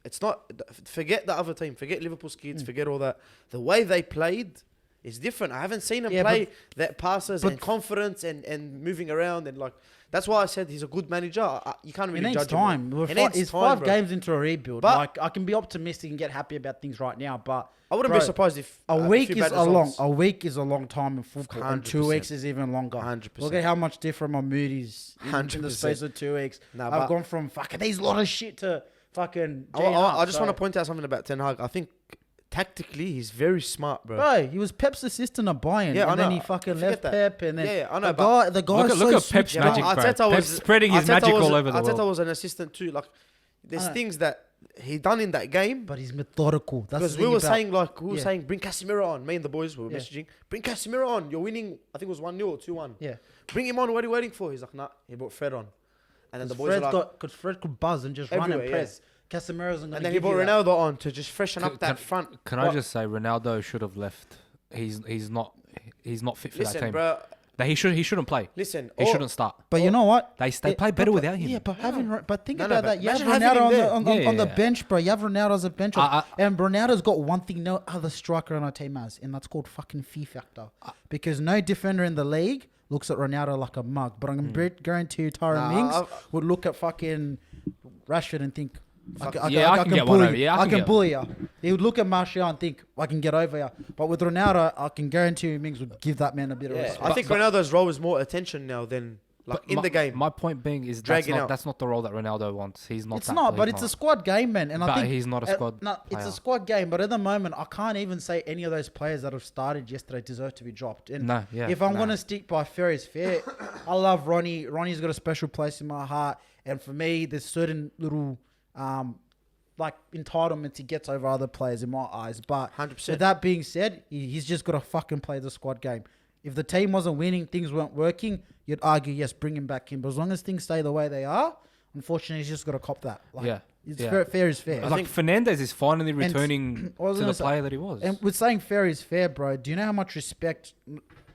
it's not. Forget the other team. Forget Liverpool's kids. Forget all that. The way they played is different. I haven't seen him Yeah, play that passes but- and confidence and moving around and like. That's why I said he's a good manager. You can't It really needs judge time. him. We're It needs it's time, 5 bro. games into a rebuild. But- like I can be optimistic and get happy about things right now, but I wouldn't bro, be surprised if a a week few is bad a long results. a week is a long time in football, and 2 100%. weeks is even longer. 100%. Look at how much different my mood is in the 100%. space of 2 weeks. Nah, I've but- gone from fucking these lot of shit to fucking. I just want to point out something about Ten Hag. I think tactically he's very smart, bro. Bro, he was Pep's assistant at Bayern, Yeah, I and then know. he fucking Forget left that. Pep, and then Yeah, I know, the guy Look at Pep's Yeah, magic, but bro. Arteta Pep's was spreading his Arteta magic was- all over the Arteta world. was an assistant too. Like, there's I know. things that he done in that game. But he's methodical. That's Because the we thing were about- saying Yeah. saying bring Casemiro on. Me and the boys were Yeah. messaging. Bring Casemiro on. You're winning. I think it was 1-0 or 2-1. Yeah. Bring him on. What are you waiting for? He's like, nah. He brought Fred on, and then the boys were like, Because Fred could buzz and just run and Everywhere, press. Casemiro's and then he brought Ronaldo on to just freshen up that front. Can I just say Ronaldo should have left. He's not fit for that Listen, team. bro. No, he shouldn't play. Listen, He shouldn't start. But you know what? They play better without him. Yeah, but think No, about but that. You have imagine having Ronaldo him on there. on the Yeah. bench, bro. You have Ronaldo as a bench, I- and Ronaldo's got one thing no other striker on our team has, and that's called fucking fear factor. Because no defender in the league looks at Ronaldo like a mug. But I'm guarantee you, Tyron Mings would look at fucking Rashford and think, I can get one bully over. you. Yeah, I can bully you. He would look at Martial and think, I can get over you. But with Ronaldo, I can guarantee you, Mings would give that man a bit of Yeah, respect. I think Ronaldo's role is more attention now than like in the game. My point being is Dragging out. that's not the role that Ronaldo wants. He's not. It's that not, but he's it's a not. squad game, man. And I But think he's not a squad No, it's player. a squad game. But at the moment, I can't even say any of those players that have started yesterday deserve to be dropped. And No, yeah, if I'm no. going to stick by fair is fair, I love Ronnie. Ronnie's got a special place in my heart. And for me, there's certain little like entitlements he gets over other players in my eyes. But 100%. with that being said, he's just got to fucking play the squad game. If the team wasn't winning, things weren't working, you'd argue, yes, bring him back in. But as long as things stay the way they are, unfortunately, he's just got to cop that. Like, Yeah, It's yeah. fair is fair. I Like think- Fernandez is finally returning I was to gonna the say- player that he was. And with saying fair is fair, bro, do you know how much respect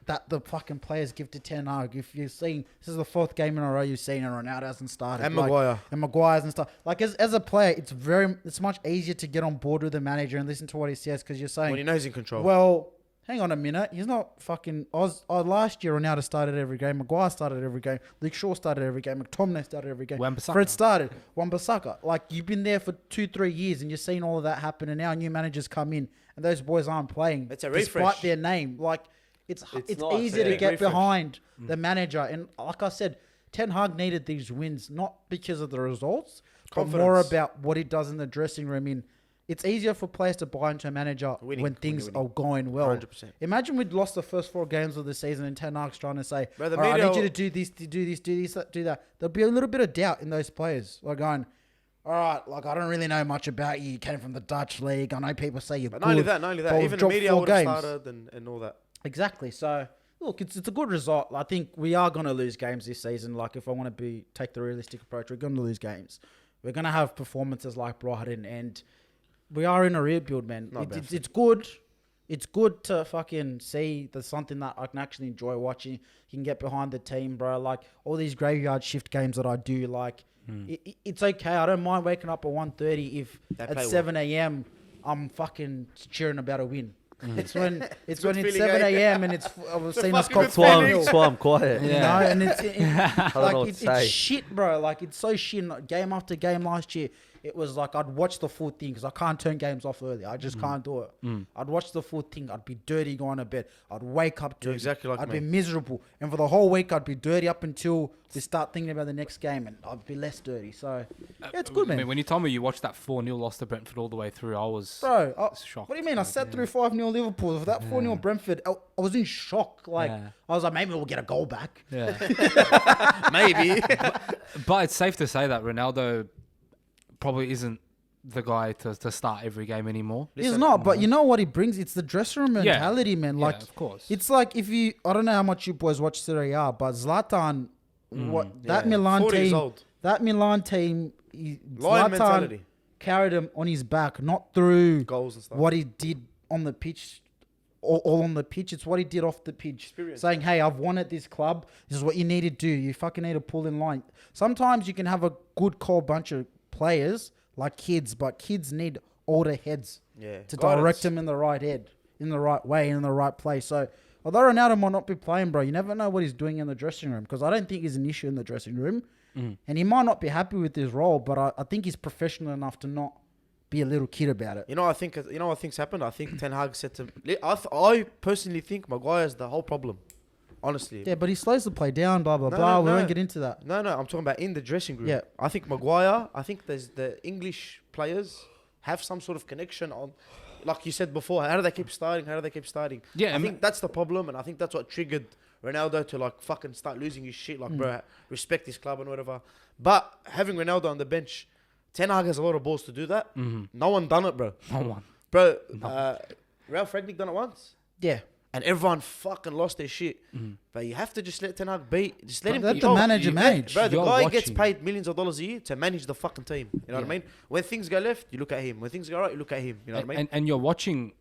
that the fucking players give to Ten Hag? If you're seeing, this is the fourth game in a row you've seen and Ronaldo hasn't started. And like, Maguire. And Maguire's and stuff. Like, as a player, it's much easier to get on board with the manager and listen to what he says because you're saying, when he knows he's in control. well, hang on a minute. He's not fucking... last year, Ronaldo started every game. Maguire started every game. Luke Shaw started every game. McTominay started every game. Wan-Bissaka. Fred started. Wan-Bissaka. Like, you've been there for 2-3 years and you've seen all of that happen and now new managers come in and those boys aren't playing. It's a despite refresh. their name. Like, it's nice, easier yeah. to get Refresh. behind the manager. And like I said, Ten Hag needed these wins, not because of the results, but more Confidence. about what he does in the dressing room. It's easier for players to buy into a manager Winning, when things winning. are going well. 100%. Imagine we'd lost the first 4 games of the season and Ten Hag's trying to say, Bro, the "All right, I media need you will- to do this, do that. There'll be a little bit of doubt in those players. Like going, all right, like I don't really know much about you. You came from the Dutch league. I know people say you're But good. not only that, but even we've the dropped media 4 would have games. started and all that. Exactly. So, look, it's a good result. I think we are going to lose games this season. Like, if I want to take the realistic approach, we're going to lose games. We're going to have performances like Brighton, and we are in a rebuild, man. It's good. It's good to fucking see there's something that I can actually enjoy watching. You can get behind the team, bro. Like, all these graveyard shift games that I do, like, it's okay. I don't mind waking up at 1:30 if They at play well. 7 a.m. I'm fucking cheering about a win. It's when it's good when it's feeling, 7 eh? a.m. and I was seeing us fucking cop good That's why, feeling. that's why I'm quiet. you Yeah. know, and it's don't know like what it's to say. shit, bro. Like, it's so shit. Like, game after game last year, it was like I'd watch the full thing because I can't turn games off early. I just can't do it. I'd watch the full thing. I'd be dirty going to bed. I'd wake up dirty. exactly like I'd me. be miserable, and for the whole week I'd be dirty up until we start thinking about the next game, and I'd be less dirty. So yeah, it's good, I man. mean, when you told me you watched that 4-0 loss to Brentford all the way through, I was Bro, shocked. what do you mean? I sat through 5-0 Liverpool. For that 4-0 Brentford, I was in shock. Like, Yeah. I was like, maybe we'll get a goal back. Yeah. Maybe. But it's safe to say that Ronaldo probably isn't the guy to start every game anymore. He's not, but you know what he brings? It's the dressing room mentality, man. Yeah, Like, of course. it's like if you, I don't know how much you boys watch Serie A, but Zlatan, that Milan 40 years team, old. Zlatan Lion mentality. carried him on his back, not through Goals and stuff. what he did on the pitch, all on the pitch. It's what he did off the pitch. Experience. Saying, hey, I've won at this club. This is what you need to do. You fucking need to pull in line. Sometimes you can have a good core bunch of players like kids, but kids need older heads Yeah. to Guidance. direct them in the right head, in the right way, in the right place. So, although Ronaldo might not be playing, bro, you never know what he's doing in the dressing room because I don't think he's an issue in the dressing room. And he might not be happy with his role, but I think he's professional enough to not be a little kid about it. You know, what think's happened? I think Ten Hag said to... I personally think Maguire's the whole problem. Honestly. Yeah, but he slows the play down, blah, blah, No, blah. no, We no. won't get into that. No, I'm talking about in the dressing room. Yeah. I think Maguire, there's the English players have some sort of connection on, like you said before, how do they keep starting? Yeah, I think that's the problem, and I think that's what triggered Ronaldo to like fucking start losing his shit. Like, bro, respect his club and whatever. But having Ronaldo on the bench Ten Hag has a lot of balls to do that. Mm-hmm. No one done it, bro. No one. Bro, No. Ralph Rangnick done it once. Yeah. And everyone fucking lost their shit. Mm-hmm. But you have to just let Ten Hag be. Just let him Let be. the manager you- manage. Bro, the You're guy gets watching. paid millions of dollars a year to manage the fucking team. You know what I Yeah. mean? When things go left, you look at him. When things go right, you look at him. You know what I mean? And you're watching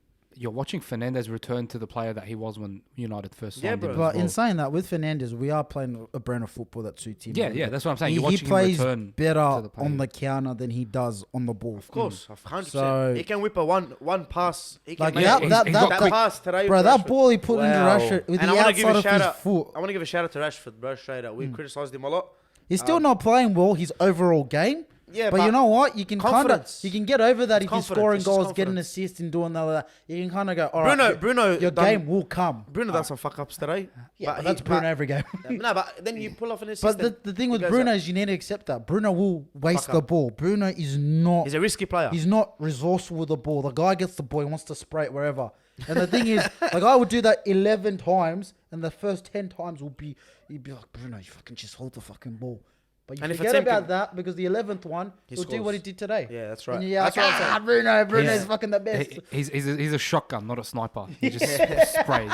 Fernandes return to the player that he was when United first signed Yeah, him. bro. as But well. in saying that, with Fernandes, we are playing a brand of football that suits him. Yeah, that's what I'm saying. You're He watching plays him return better to the play. on the counter than he does on the ball. Of course, 100%. So- He can whip a one pass. He can Like make that, it. that, he's that, got that quick- pass today, bro, with that Rashford. ball he put into Wow. Rashford with And the I want to give outside a of shout his out. foot. I want to give a shout out to Rashford, bro. Straight up, we criticised him a lot. He's still not playing well his overall game. Yeah, But you know what? You can kind of confidence. you can get over that It's if you're confidence. scoring It's just goals, getting confidence. assists, and doing all that. You can kind of go, all right, Bruno, your done- game will come. Bruno done some fuck ups today. Yeah, but that's Bruno every game. No, but then you pull off an assist. But then the thing he with goes Bruno up. is you need to accept that Bruno will waste Fuck the up. ball. Bruno is not. He's a risky player. He's not resourceful with the ball. The guy gets the ball, he wants to spray it wherever. And the thing is, like I would do that 11 times, and the first 10 times you'd be like, Bruno, you fucking just hold the fucking ball. But you And if forget a team about can- that because the 11th one, He he'll do scores. what he did today. Yeah, that's right. And you're That's like, what I'm saying. Bruno's Yeah. fucking the best. He's a shotgun, not a sniper. He just sprays.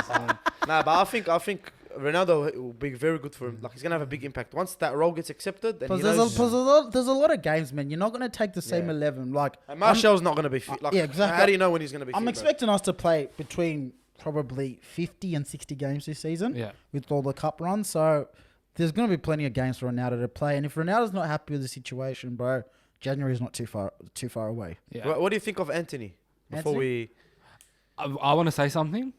Nah, but I think Ronaldo will be very good for him. Like he's gonna have a big impact once that role gets accepted. Then Because he there's, knows. there's a lot of games, man. You're not going to take the same Yeah. 11. Like, And Martial's not gonna be fit. Like, yeah, exactly. How do you know when he's gonna be fit? I'm bro? expecting us to play between probably 50 and 60 games this season Yeah. with all the cup runs. So there's going to be plenty of games for Ronaldo to play. And if Ronaldo's not happy with the situation, bro, January is not too far away. Yeah. What do you think of Anthony? Before Anthony? I want to say something.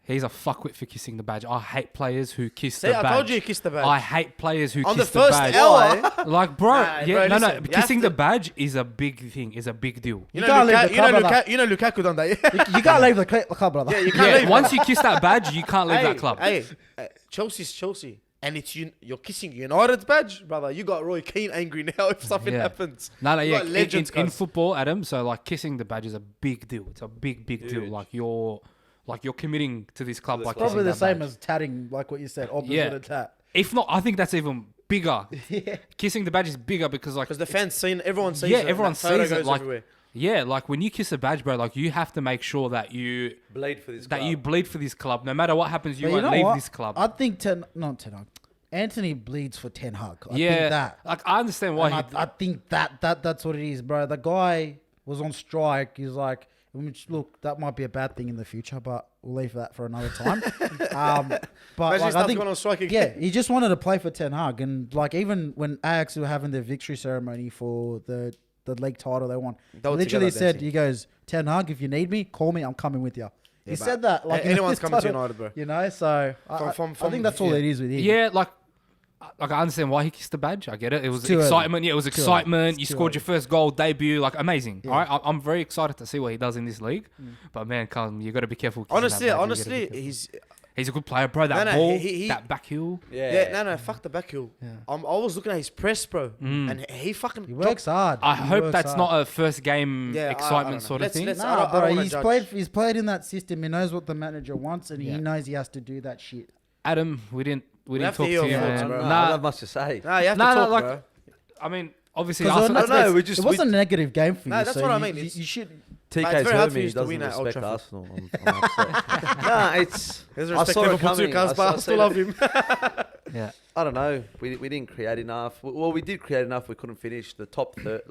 He's a fuckwit for kissing the badge. I hate players who kiss See, the I badge. told you he kissed the badge. I hate players who On kiss the first badge. hour. Like, bro, Nah, yeah, bro, no, listen, you kissing have the to- badge is a big thing. Is a big deal. You You know, can't leave the club, brother. you know Lukaku done that. Yeah, You can't leave the club, brother. yeah you can't Yeah, leave. once you kiss that badge, you can't leave Hey, that club. Hey, Chelsea's Chelsea, and it's you're kissing United's badge, brother. You got Roy Keane angry now if something Yeah. happens. No, You yeah. got legends, in cuz. football, Adam. So like kissing the badge is a big deal. It's a big deal. Huge. Like you're committing to this club this by club. kissing Probably the that same badge. as tatting, like what you said, opposite Yeah. of tat. If not, I think that's even bigger. Kissing the badge is bigger because like Because the fans seen, everyone sees Yeah, it. and everyone that photo sees it, goes like- everywhere. yeah, like when you kiss a badge, bro, like you have to make sure that you Blade for this. you bleed for this club. No matter what happens, you But won't know leave what? this club. I think Ten Hag. Anthony bleeds for Ten Hag. I yeah, think that. like I understand why And I think that's what it is, bro. The guy was on strike. He's like, look, that might be a bad thing in the future, but we'll leave that for another time. But Imagine like, he I starts think, going on strike yeah, again. he just wanted to play for Ten Hag, and like even when Ajax were having their victory ceremony for the league title they won, They he were literally together said, dancing. "He goes, Ten Hag, if you need me, call me. I'm coming with you." Yeah, He but said that like in anyone's this coming to title, United, bro. You know, so From- I think that's all yeah. it is with him. yeah, like I understand why he kissed the badge. I get it. It was too early. excitement. Yeah, it was Too excitement. early. You It's too scored early. your first goal debut. Like amazing. Yeah. All right, I'm very excited to see what he does in this league. But man, Colin, you got to be careful. kissing that Honestly, badge. You gotta be careful. he's a good player, bro. That No, ball, he- that back heel. yeah. No, fuck the back heel. Yeah. I was looking at his press, bro, Mm. and he fucking He works hard. I He hope works that's hard. not a first game Yeah, I excitement don't know. sort Let's- of thing. let's- I Nah, don't bro, wanna he's judge. played in that system. He knows what the manager wants, and Yeah. he knows he has to do that shit. Adam, we didn't have to talk hear to you, your thoughts, man. bro. I don't Nah, have much to say. Nah, you have Nah, to nah, talk, like- bro. I mean, obviously, Because Arsenal. no, we just- it wasn't a negative game for you. Nah, that's so what I you- mean. You, It's- you should. But TK's it's very hard heard for me. you He to win doesn't at Old respect Trafford. Arsenal. I'm upset. Nah, it's. There's I respect saw it Liverpool too, coming. cuz, but I I still seen love it. him. Yeah. I don't know. We didn't create enough. Well, we did create enough. We couldn't finish the top third.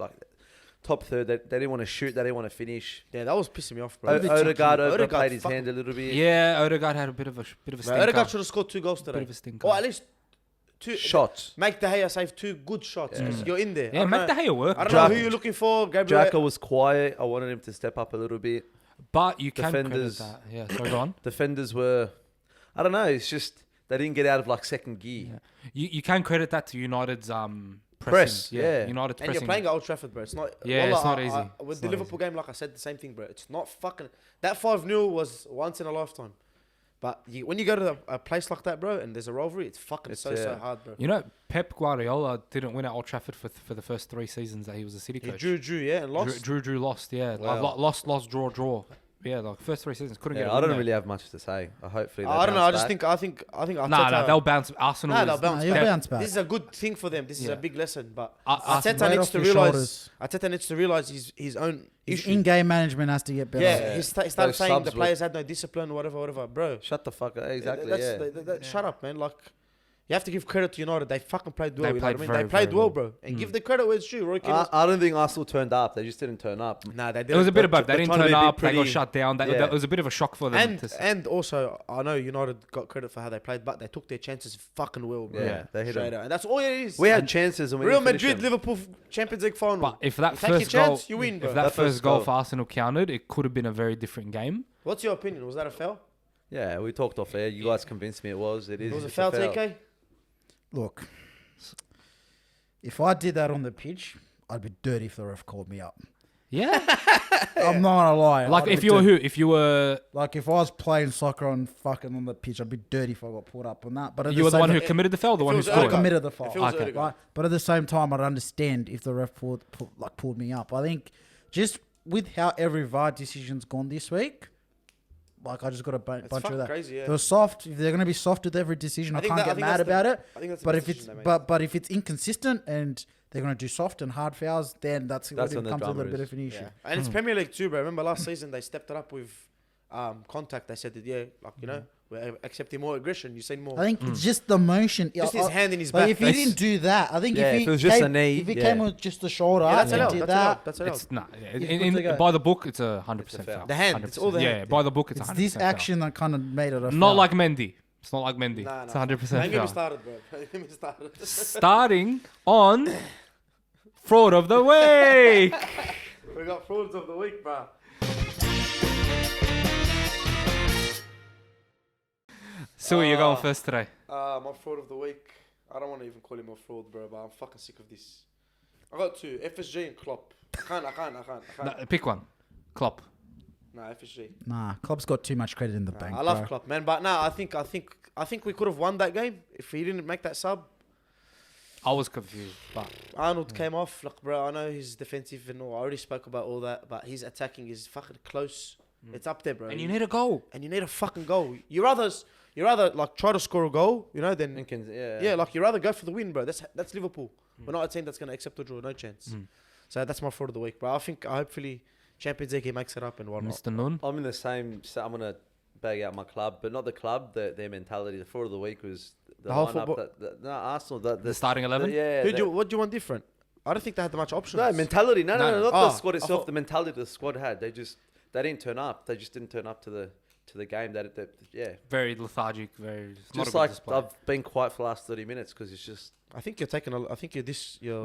Top third. They didn't want to shoot. They didn't want to finish. Yeah, that was pissing me off, bro. Odegaard Odegaard overplayed his fuck- hand a little bit. Yeah, Odegaard had a bit of a Bro, stinker. Odegaard should have scored 2 goals bit today. of a stinker. Or at least 2 Shots. Make De Gea save 2 good shots because you're in there. Yeah, make the Gea work. I don't know Jack- who you're looking for. Gabriel. Jacko was quiet. I wanted him to step up a little bit. But you can Defenders- credit that. Yeah, so go on. Defenders were. I don't know. It's just they didn't get out of like second gear. Yeah. You can credit that to United's Press, pressing. yeah. United's And pressing. you're playing at Old Trafford, bro. It's not. Yeah, it's not I- easy. with It's the not Liverpool game, like I said, the same thing, bro. It's not fucking. That 5-0 was once in a lifetime. But when you go to a place like that, bro, and there's a rivalry, it's fucking It's, so yeah. hard, bro. You know, Pep Guardiola didn't win at Old Trafford for the first 3 seasons that he was a City He coach. drew, yeah, and lost. Drew lost, yeah. Wow. Lost, draw. like first 3 seasons couldn't get. Yeah, I don't really have much to say. Hopefully, they I don't know. bounce I just back. think Arteta. Nah, they'll bounce. Arsenal. Nah, is- they'll bounce You'll back. bounce back. This is a good thing for them. This is Yeah. a big lesson. But Arsenal- Arteta Weight needs off to your realize. shoulders. Arteta needs to realize his own His issue. in-game management has to get better. Yeah, he started Those saying subs the were- players had no discipline, whatever, bro. Shut the fuck up. Exactly. That's- Shut up, man. Like, you have to give credit to United. They fucking played well. They you know played what I mean? very, They played very well, well. bro. And give the credit where it's due. Roy Keane was- I don't think Arsenal turned up. They just didn't turn up. Nah, they did. It was a bit of both. They they're didn't trying to turn be a bit up. They got pretty- shut down. Yeah. It was a bit of a shock for them. And also, I know United got credit for how they played, but they took their chances fucking well, bro. Yeah, they hit Straight them. out. And that's all it is. We had chances and we Real didn't finish Madrid, them. Liverpool Champions League final. But if that You take your first goal, chance, you win, bro. if that That first first goal goal. for Arsenal counted, it could have been a very different game. What's your opinion? Was that a foul? Yeah, we talked off air. You guys convinced me it was. It is. It was a It's foul, TK? Look, if I did that on the pitch, I'd be dirty if the ref called me up. Yeah, I'm not gonna lie. like I'd if be you were dirty. who? If you were Like if I was playing soccer on fucking on the pitch, I'd be dirty if I got pulled up on that. But at you were the one who if- committed the foul, the if one it who was I scored. committed the foul. If it was Okay. early, Right? But at the same time, I'd understand if the ref pulled me up. I think just with how every VAR decision's gone this week, like I just got a bunch It's of fucking that. crazy, yeah. They're soft. If they're gonna be soft with every decision, I think can't that- I get think mad that's the- about it. I think that's the But best if it's decision they made. but if it's inconsistent and they're gonna do soft and hard fouls, then that's when when it the becomes a drama little bit is. of an issue. Yeah. And it's Premier League too, bro. Remember last season they stepped it up with contact. They said that, yeah, like, you know, we're accepting more aggression. You seen more. I think it's just the motion. Just his hand in his Like back. if he didn't do that, I think Yeah, if he if it was just came, a knee, if he yeah. came with just the shoulder Yeah, that's and allowed. did That's that, allowed. That's allowed. It's not. He's good to go. By the book, it's 100% It's a foul. foul. The hand, it's all the 100%. hand. Yeah, by the book, it's it's 100% this foul. action that kind of made it a Not foul. like Mendy. It's not like Mendy. Nah, It's nah. 100% Don't get me foul. started, bro. Don't get me started. Starting on fraud of the week. We got frauds of the week, bro. Sui, you're going first today. My fraud of the week. I don't want to even call him a fraud, bro, but I'm fucking sick of this. I got two, FSG and Klopp. I can't. No, pick one. Klopp. Nah, FSG. Nah, Klopp's got too much credit in the bank. I love bro. Klopp, man, but nah, I think we could have won that game if he didn't make that sub. I was confused, but Arnold came off, like, bro. I know he's defensive and all. I already spoke about all that, but his attacking is fucking close. It's up there, bro. and you need a goal. and you need a fucking goal. You rather like try to score a goal, you know, than yeah, like you rather go for the win, bro. That's Liverpool. We're not a team that's gonna accept a draw, no chance. So that's my fraud of the week, bro. I think hopefully Champions League he makes it up and whatnot. Mr. Nun. I'm in the same. So I'm gonna bag out my club, but not the club. Their mentality. The fraud of the week was the whole lineup football- No, Arsenal. The starting 11. Yeah. What do you want different? I don't think they had that much options. No mentality. No, No. not Oh, the squad I itself. thought- The mentality the squad had. They didn't turn up. They just didn't turn up to the game. Yeah. Very lethargic. Very. It's not a Just good like display. I've been quiet for the last 30 minutes because it's just. I think you're taking. I think you're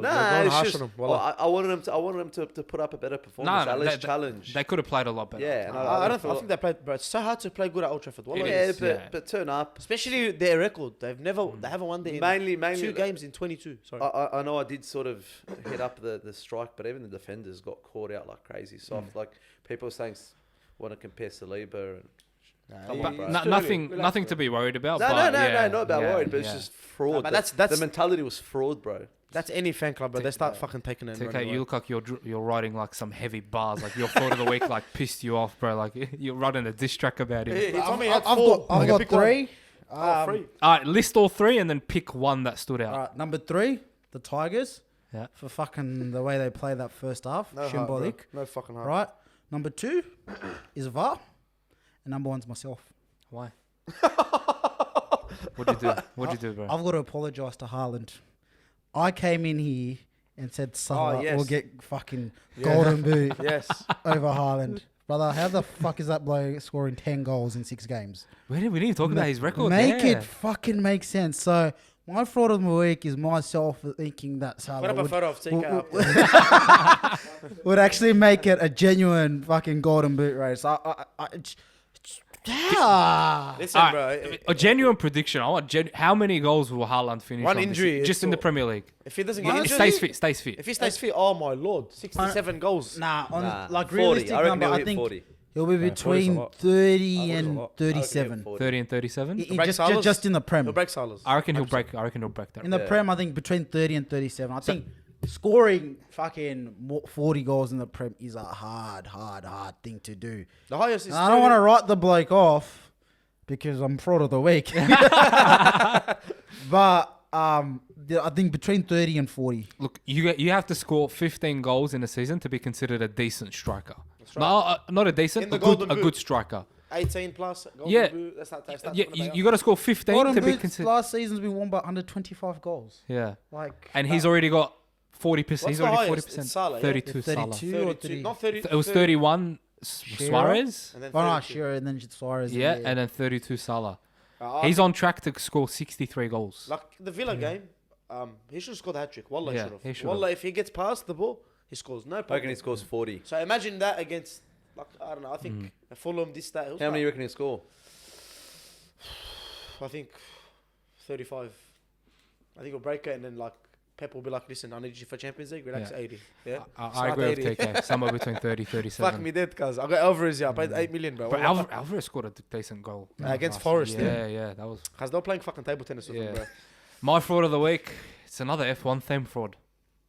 Nah, going it's harsh just. on them. Oh, I wanted them to put up a better performance. No, At no, least they- challenge. They could have played a lot better. Yeah, and I don't. feel- I think they played, bro. It's so hard to play good at Old Trafford. Wallah. It Yeah, is, yeah. but turn up. Especially their record. They haven't won there in Mainly 2 games in 22. Sorry. I know I did sort of hit up the strike, but even the defenders got caught out like crazy soft. Like people were saying, want to compare Saliba and. Come But on, bro. nothing to be worried about. No, but no, yeah, not about yeah, worried, but it's yeah. just fraud. but The- that's- the mentality was fraud, bro. That's any fan club, but they start fucking taking it. and TK, running you away. look like you're writing like some heavy bars. Like your fraud of the week like pissed you off, bro. Like you're writing a diss track about He it. told me he I've had 4. got Like, pick one. 3. Free. All right, list all 3 and then pick one that stood out. All right, number 3, the Tigers. Yeah. For fucking the way they played that first half. No heart, bro. Shambolic. No fucking heart. Right. Number 2 is VAR. And number 1's myself. Why? What'd you do? What'd you do, bro? I've got to apologise to Haaland. I came in here and said Salah yes. will get fucking golden boot Yes. over Haaland. Brother, how the fuck is that bloke scoring 10 goals in 6 games? We didn't even talk about his record. Make yeah. it fucking make sense. So, my fraud of the week is myself thinking that Put Salah up a would, photo of TK up there. would actually make it a genuine fucking golden boot race. Listen, All bro. right, a genuine prediction. I want how many goals will Haaland finish? One on this injury year? is just in the all- Premier League. If he doesn't He get injured, stays fit. Stays fit. if he stays fit, oh my lord, 67 goals. Nah, like 40. realistic I reckon number, he'll I hit think 40. he'll be 40's a between lot. 30 40's a and lot. 37. 30 and 37. Salah's? Just in the Prem. He'll break Salah's. I reckon he'll break. I reckon he'll break that. In the Yeah. Prem, I think between 30 and 37. I think scoring fucking 40 goals in the Prem is a hard thing to do. The highest is. And I don't want to write the bloke off because I'm fraud of the week. But I think between 30 and 40. Look, you have to score 15 goals in a season to be considered a decent striker. That's right. No, not a decent, In the a Golden good Boot. striker. 18 plus. Golden Yeah. Boot, that's not Yeah, you got to score 15 Golden to be Boots considered. last season's we won by under 25 goals. Yeah, Like, and he's already got 40%. What's He's the already highest? 40%. It's Salah, yeah? 32 Salah. 32 or 32, 30. not 30. It was 31 Suarez. And then Oh, no, 32. sure. And then Suarez. Yeah, and then 32 Salah. I He's on track to score 63 goals. Like the Villa game, he should have scored the hat trick. Wallah, Yeah, should have. he should've. Wallah, if he gets past the ball, he scores no I reckon problem. he scores 40. So imagine that against, like, I don't know, I think Fulham, this, that. How many you reckon he'll score? I think 35. I think he'll break it and then, like, Pep will be like, listen, I need you for Champions League. Relax, Yeah. 80. Yeah? I Start agree with 80. TK. Somewhere between 30 37. Fuck me dead, cuz. I got Alvarez, yeah. I paid 8 million, bro. But What the fuck? Alvarez scored a decent goal. Against last Forest, year. Yeah, that was Cuz they're playing fucking table tennis with Yeah. them, bro. my fraud of the week. It's another F1 theme fraud.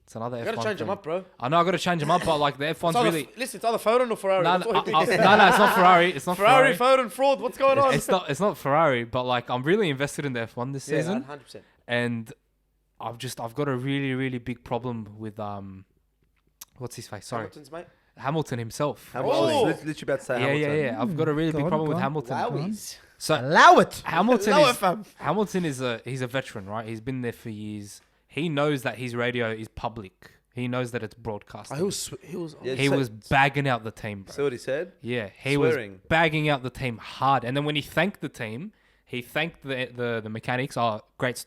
It's another You F1 gotta change them theme. up, bro. I know I got to change them up, but like the F1's really. Listen, it's either Foden or Ferrari. No, That's no, what it is. no, it's not Ferrari. It's not Ferrari, Ferrari. Foden, fraud. What's going on? It's not Ferrari, but like I'm really invested in the F1 this Yeah, season, 100%. and I've got a really big problem with what's his face? Sorry, Hamilton's, mate. Hamilton himself. Oh! Literally about to say Yeah, Hamilton. yeah. I've got a really Go big on, problem go with on. Hamilton. Wowies. So Allow it. Hamilton is a veteran, right? He's been there for years. He knows that his radio is public. He knows that it's broadcasting. He was. Yeah, He was bagging out the team, bro. See what he said? Yeah, he Swearing. was bagging out the team hard. And then when he thanked the team, he thanked the mechanics. Oh, great.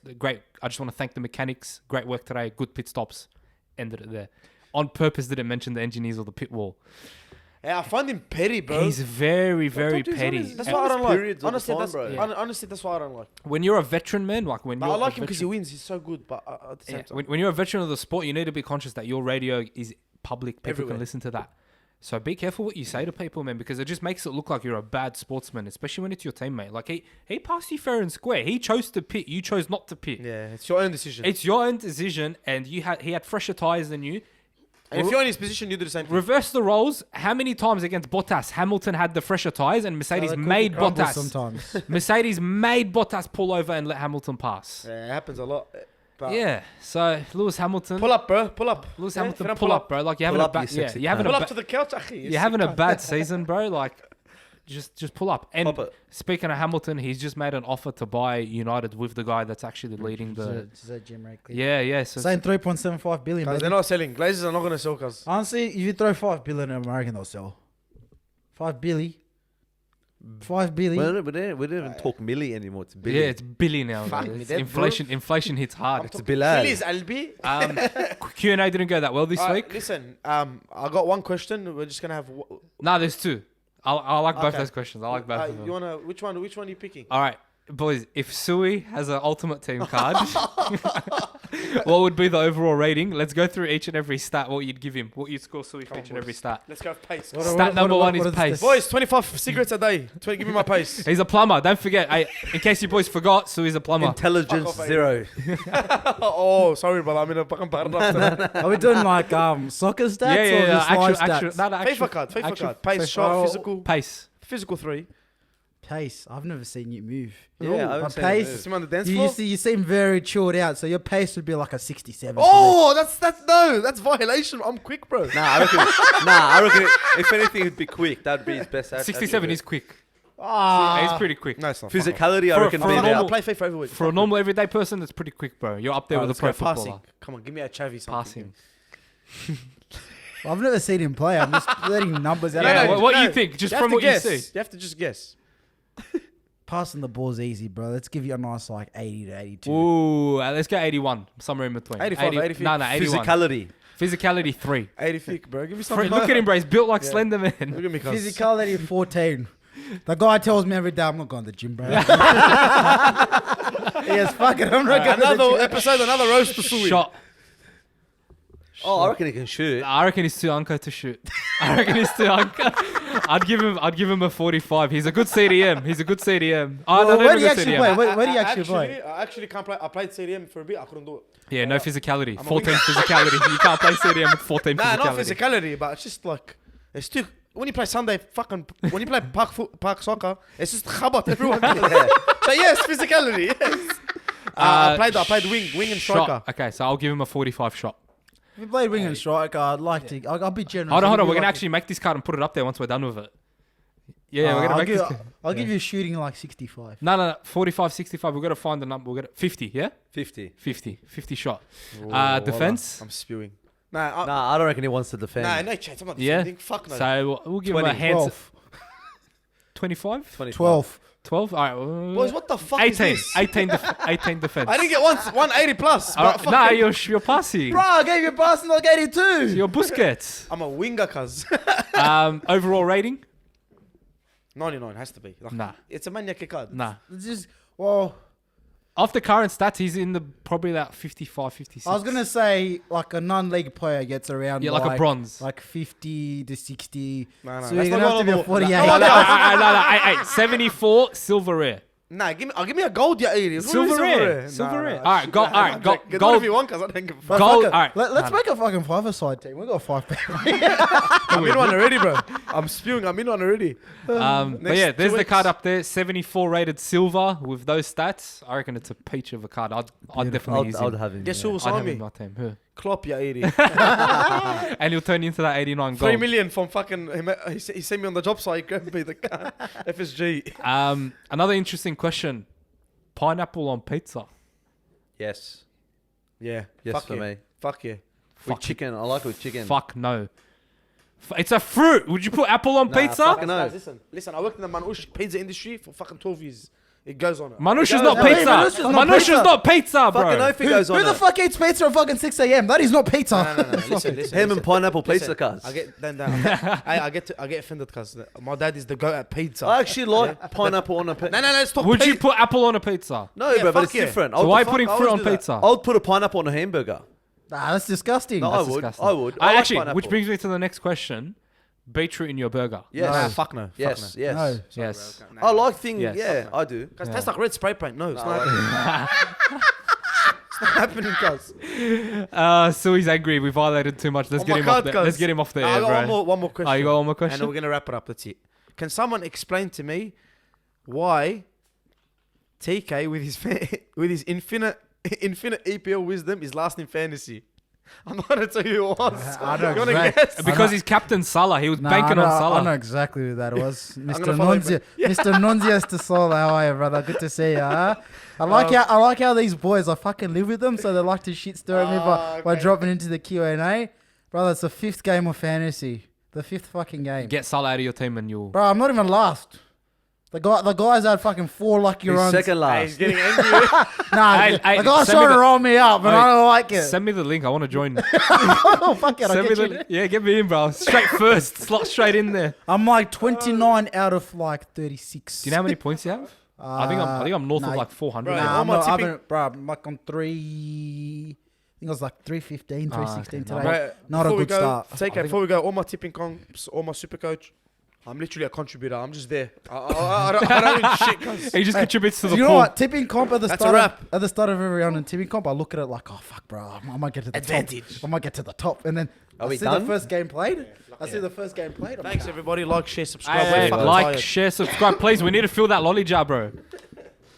I just want to thank the mechanics. Great work today. Good pit stops. Ended it there. On purpose, didn't mention the engineers or the pit wall. Yeah, I find him petty, bro. He's very petty. That's And why I don't like. periods of the Honestly, time, that's bro. Yeah. honestly that's why I don't like. when you're a veteran, man, like when But you're I like a him because he veteran- wins. He's so good. But at the same Yeah, time, when you're a veteran of the sport, you need to be conscious that your radio is public. People Everywhere. can listen to that. So be careful what you say to people, man, because it just makes it look like you're a bad sportsman, especially when it's your teammate. Like he passed you fair and square. He chose to pit. You chose not to pit. yeah, it's your own decision. It's your own decision, and he had fresher tires than you. And if you're in his position, you do the same thing. Reverse the roles. How many times against Bottas, Hamilton had the fresher tires, and Mercedes made Bottas. Sometimes. Mercedes made Bottas pull over and let Hamilton pass. Yeah, it happens a lot. But Yeah. So Lewis Hamilton. pull up, bro. Pull up. Lewis Yeah, Hamilton, if you don't pull up, bro. Like you're having Pull a up, you bad, yeah, sexy you're having Pull a up to the couch, akhi. you're having a bad season, bro. Like, just pull up. And Pop it. speaking of Hamilton, he's just made an offer to buy United with the guy that's actually leading the. Jim Ratcliffe. Yeah. So Saying 3.75 billion. Cause But they're not selling. Glazers are not gonna sell, cause honestly, if you throw 5 billion in American, they'll sell. 5 billion. 5 billion. We don't even talk milli anymore. It's yeah, billion. it's billion now. Fuck bro. me It's dead, inflation hits hard. It's Bilal. Billy's Albi. Q&A didn't go that well this week. Listen, I got one question. We're just gonna have. No, there's two. I like both Okay. those questions. I like both of them. You wanna? Which one? Which one are you picking? All right, boys. If Sui has an ultimate team card, what would be the overall rating? Let's go through each and every stat. What you'd give him? What you'd score Sui for Come on, each and every boys. stat? Let's go with pace. What- Stat number one is what pace. Boys, 25 cigarettes a day. Give me my pace. He's a plumber. Don't forget. In case you boys forgot, Sui's a plumber. Intelligence Fuck off, 0. Oh, sorry, brother. I'm in a fucking paragraph. Are we doing like soccer stats or just live stats? FIFA card. FIFA card. Pace, shot, physical. Pace. Physical 3. Pace. I've never seen you move. Yeah, I Ooh, haven't but seen it pace. move. See him on the dance You, floor. you, see, you seem very chilled out, so your pace would be like a 67. Oh, that's violation. I'm quick, bro. I reckon if anything, it'd be quick. That'd be his best. 67 is quick. Ah, He's pretty quick. No, it's not. Physicality, I For- reckon, for beat a I normal- out. play FIFA every week. For a normal everyday person, that's pretty quick, bro. You're up there with a pro footballer. Passing. Come on, give me a Chavi something. Passing. I've never seen him play. I'm just letting numbers out. Yeah, of what do you think? Just from what you see. You have to just guess. Passing the ball's easy, bro. Let's give you a nice like 80 to 82. Ooh, let's go 81. Somewhere in between. 85, 80. No, 81. Physicality. Physicality 3. 80 feet, bro. Give me something. Look at him, bro. He's built like Yeah. Slender Man. Look at me, cuz. Physicality 14. The guy tells me every day I'm not going to the gym, bro. Yes, fuck it. I'm not going to the Another gym. episode, another roast to Sui. Shot. Oh, I reckon he can shoot. I reckon he's too unco to shoot. I reckon he's too unco. I'd give him a 45. He's a good CDM. He's a good CDM. Oh, Well, no, where not do you a good actually CDM. play? Where do you actually play? I actually can't play. I played CDM for a bit. I couldn't do it. Yeah, no physicality. I'm a 14 physicality. You can't play CDM with 14 Nah, not physicality. physicality, but it's just like it's too. When you play Sunday, when you play park soccer, it's just khabat everyone. So yes, physicality. Yes. I played wing and striker. Shot. Okay, so I'll give him a 45 shot. If you played wing and striker, I'd like to. I'll be generous. Hold on. I'll We're give you gonna like actually make this card and put it up there once we're done with it. Yeah, we're gonna I'll make give, this. I'll give you shooting like 65. No. 45, 65. We've got to find the number. We'll get 50. Yeah, 50. 50 shot. Whoa, Defense. I'm spewing. Nah, Nah, I don't reckon he wants to defend. no chance. I'm not Yeah. defending. Fuck no. So we'll give him a 20. hands. 12. 25, 25. 12. 12. All right. Boys, what the fuck is 18. this? 18 defense. I didn't get 180 plus. All But right, nah, you're passing. Bro, I gave you a pass and like 82. You're Busquets. I'm a winger, cuz. Overall rating? 99 has to be. Like, Nah. It's a maniac card. Nah. It's just, well, Off the current stats, he's in the probably about 55, 56. I was going to say like a non-league player gets around Yeah, like a bronze. Like 50 to 60. No, So that's you're going not to have to be a normal. 48. No. Hey, 74 silver rare. Nah, give me a gold, yeah, 80. Silver rare. Silver rare. All right, gold. All right, Get what gold. if you want, cuz I don't give a fuck. Gold. Fuck it. All right. Let's Nah, make a fucking five-a-side team. We've got 5 people. I'm in one already, bro. I'm spewing. I'm in one already. But Next yeah, 2 there's the weeks. card up there. 74 rated silver with those stats. I reckon it's a peach of a card. I'd definitely use I'd him. have him. Guess yeah. who will I'd sign have him in me? my team. Who? Klopp, yeah, 80. And he'll turn into that 89 3 gold. million from fucking. He sent me on the job site. He grabbed me the car. FSG. Another interesting question. Pineapple on pizza. Yes. Yeah. Yes Fuck for yeah. me. Fuck yeah. With Fuck chicken. I like it with chicken. Fuck no. It's a fruit. Would you put apple on Nah, pizza? fucking no. Guys, listen. I worked in the Manush pizza industry for fucking 12 years. It goes on. Manusha's It not goes on. pizza. Manusha's not Manusha's pizza. not pizza, bro. Fucking no if it goes on Who the it. fuck eats pizza at fucking 6 a.m.? That is not pizza. No. Listen. Ham and pineapple pizza Listen, cards. I get offended because my dad is the goat at pizza. I actually like pineapple on a pizza. No, let's talk. Would you put apple on a pizza? No, Yeah, bro, but fuck it's yeah. different. So why are you putting I fruit always on do that. pizza? I would put a pineapple on a hamburger. Nah, that's disgusting. No, That's I would. disgusting. I would. I like Actually, pineapple. which brings me to the next question. Beetroot in your burger. Yes. Nah, fuck no. Yes. Yes. No. Yes. I like things. Yes. Yeah, I do. Because it tastes like red spray paint. No, it's No, not I happening. It's not happening, cuz. Sui's angry. We violated too much. Let's Oh get my him God, off there. cuz. Let's get him off the I air, got bro. one more question. Oh, you got one more And then question? we're gonna wrap it up. That's it. Can someone explain to me why TK with his infinite EPL wisdom is last in fantasy? I'm not gonna tell you who it was. I know You wanna exactly. guess? Because he's Captain Salah. He was banking on I know Salah. exactly who that was. Mr. gonna follow Nunzia. Mr. Nunzias to Sola. How are you, brother? Good to see you. Huh? I like how these boys, I fucking live with them, so they like to shit stir me by dropping into the Q&A. Brother, it's the 5th game of fantasy. The 5th fucking game. Get Salah out of your team and you'll... Bro, I'm not even last. The guys had fucking 4 lucky He's runs. second Hey, last. he's getting angry. Nah, Hey, the guy's send me trying to the- roll me up, but I don't like it. Send me the link. I want to join. Oh, fuck it. I'll Send me get the you. Yeah, get me in, bro. Straight first. Slot straight in there. I'm like 29 out of like 36. Do you know how many points you have? I think I'm north of like 400. Bro, now. Nah, all I'm my not, tipping- I'm like on 3. I think I was like 315, 316 okay. today. Bro, Not a before we good go, start. TK, before we go, all my tipping comps, all my super coach. I'm literally a contributor. I'm just there. I don't win shit, cuz. He just contributes to the You know pool. what? Tipping comp at the That's a start wrap. at the start of every round in tipping comp, I look at it like, oh fuck, bro, I might get to the Advantage. top. I might get to the top, and then Are I we see done? the first game played. I see the first game played. I'm Thanks, like, everybody. Like, share, subscribe. Hey, We're hey, fucking like, tired. share, subscribe, please. We need to fill that lolly jar, bro.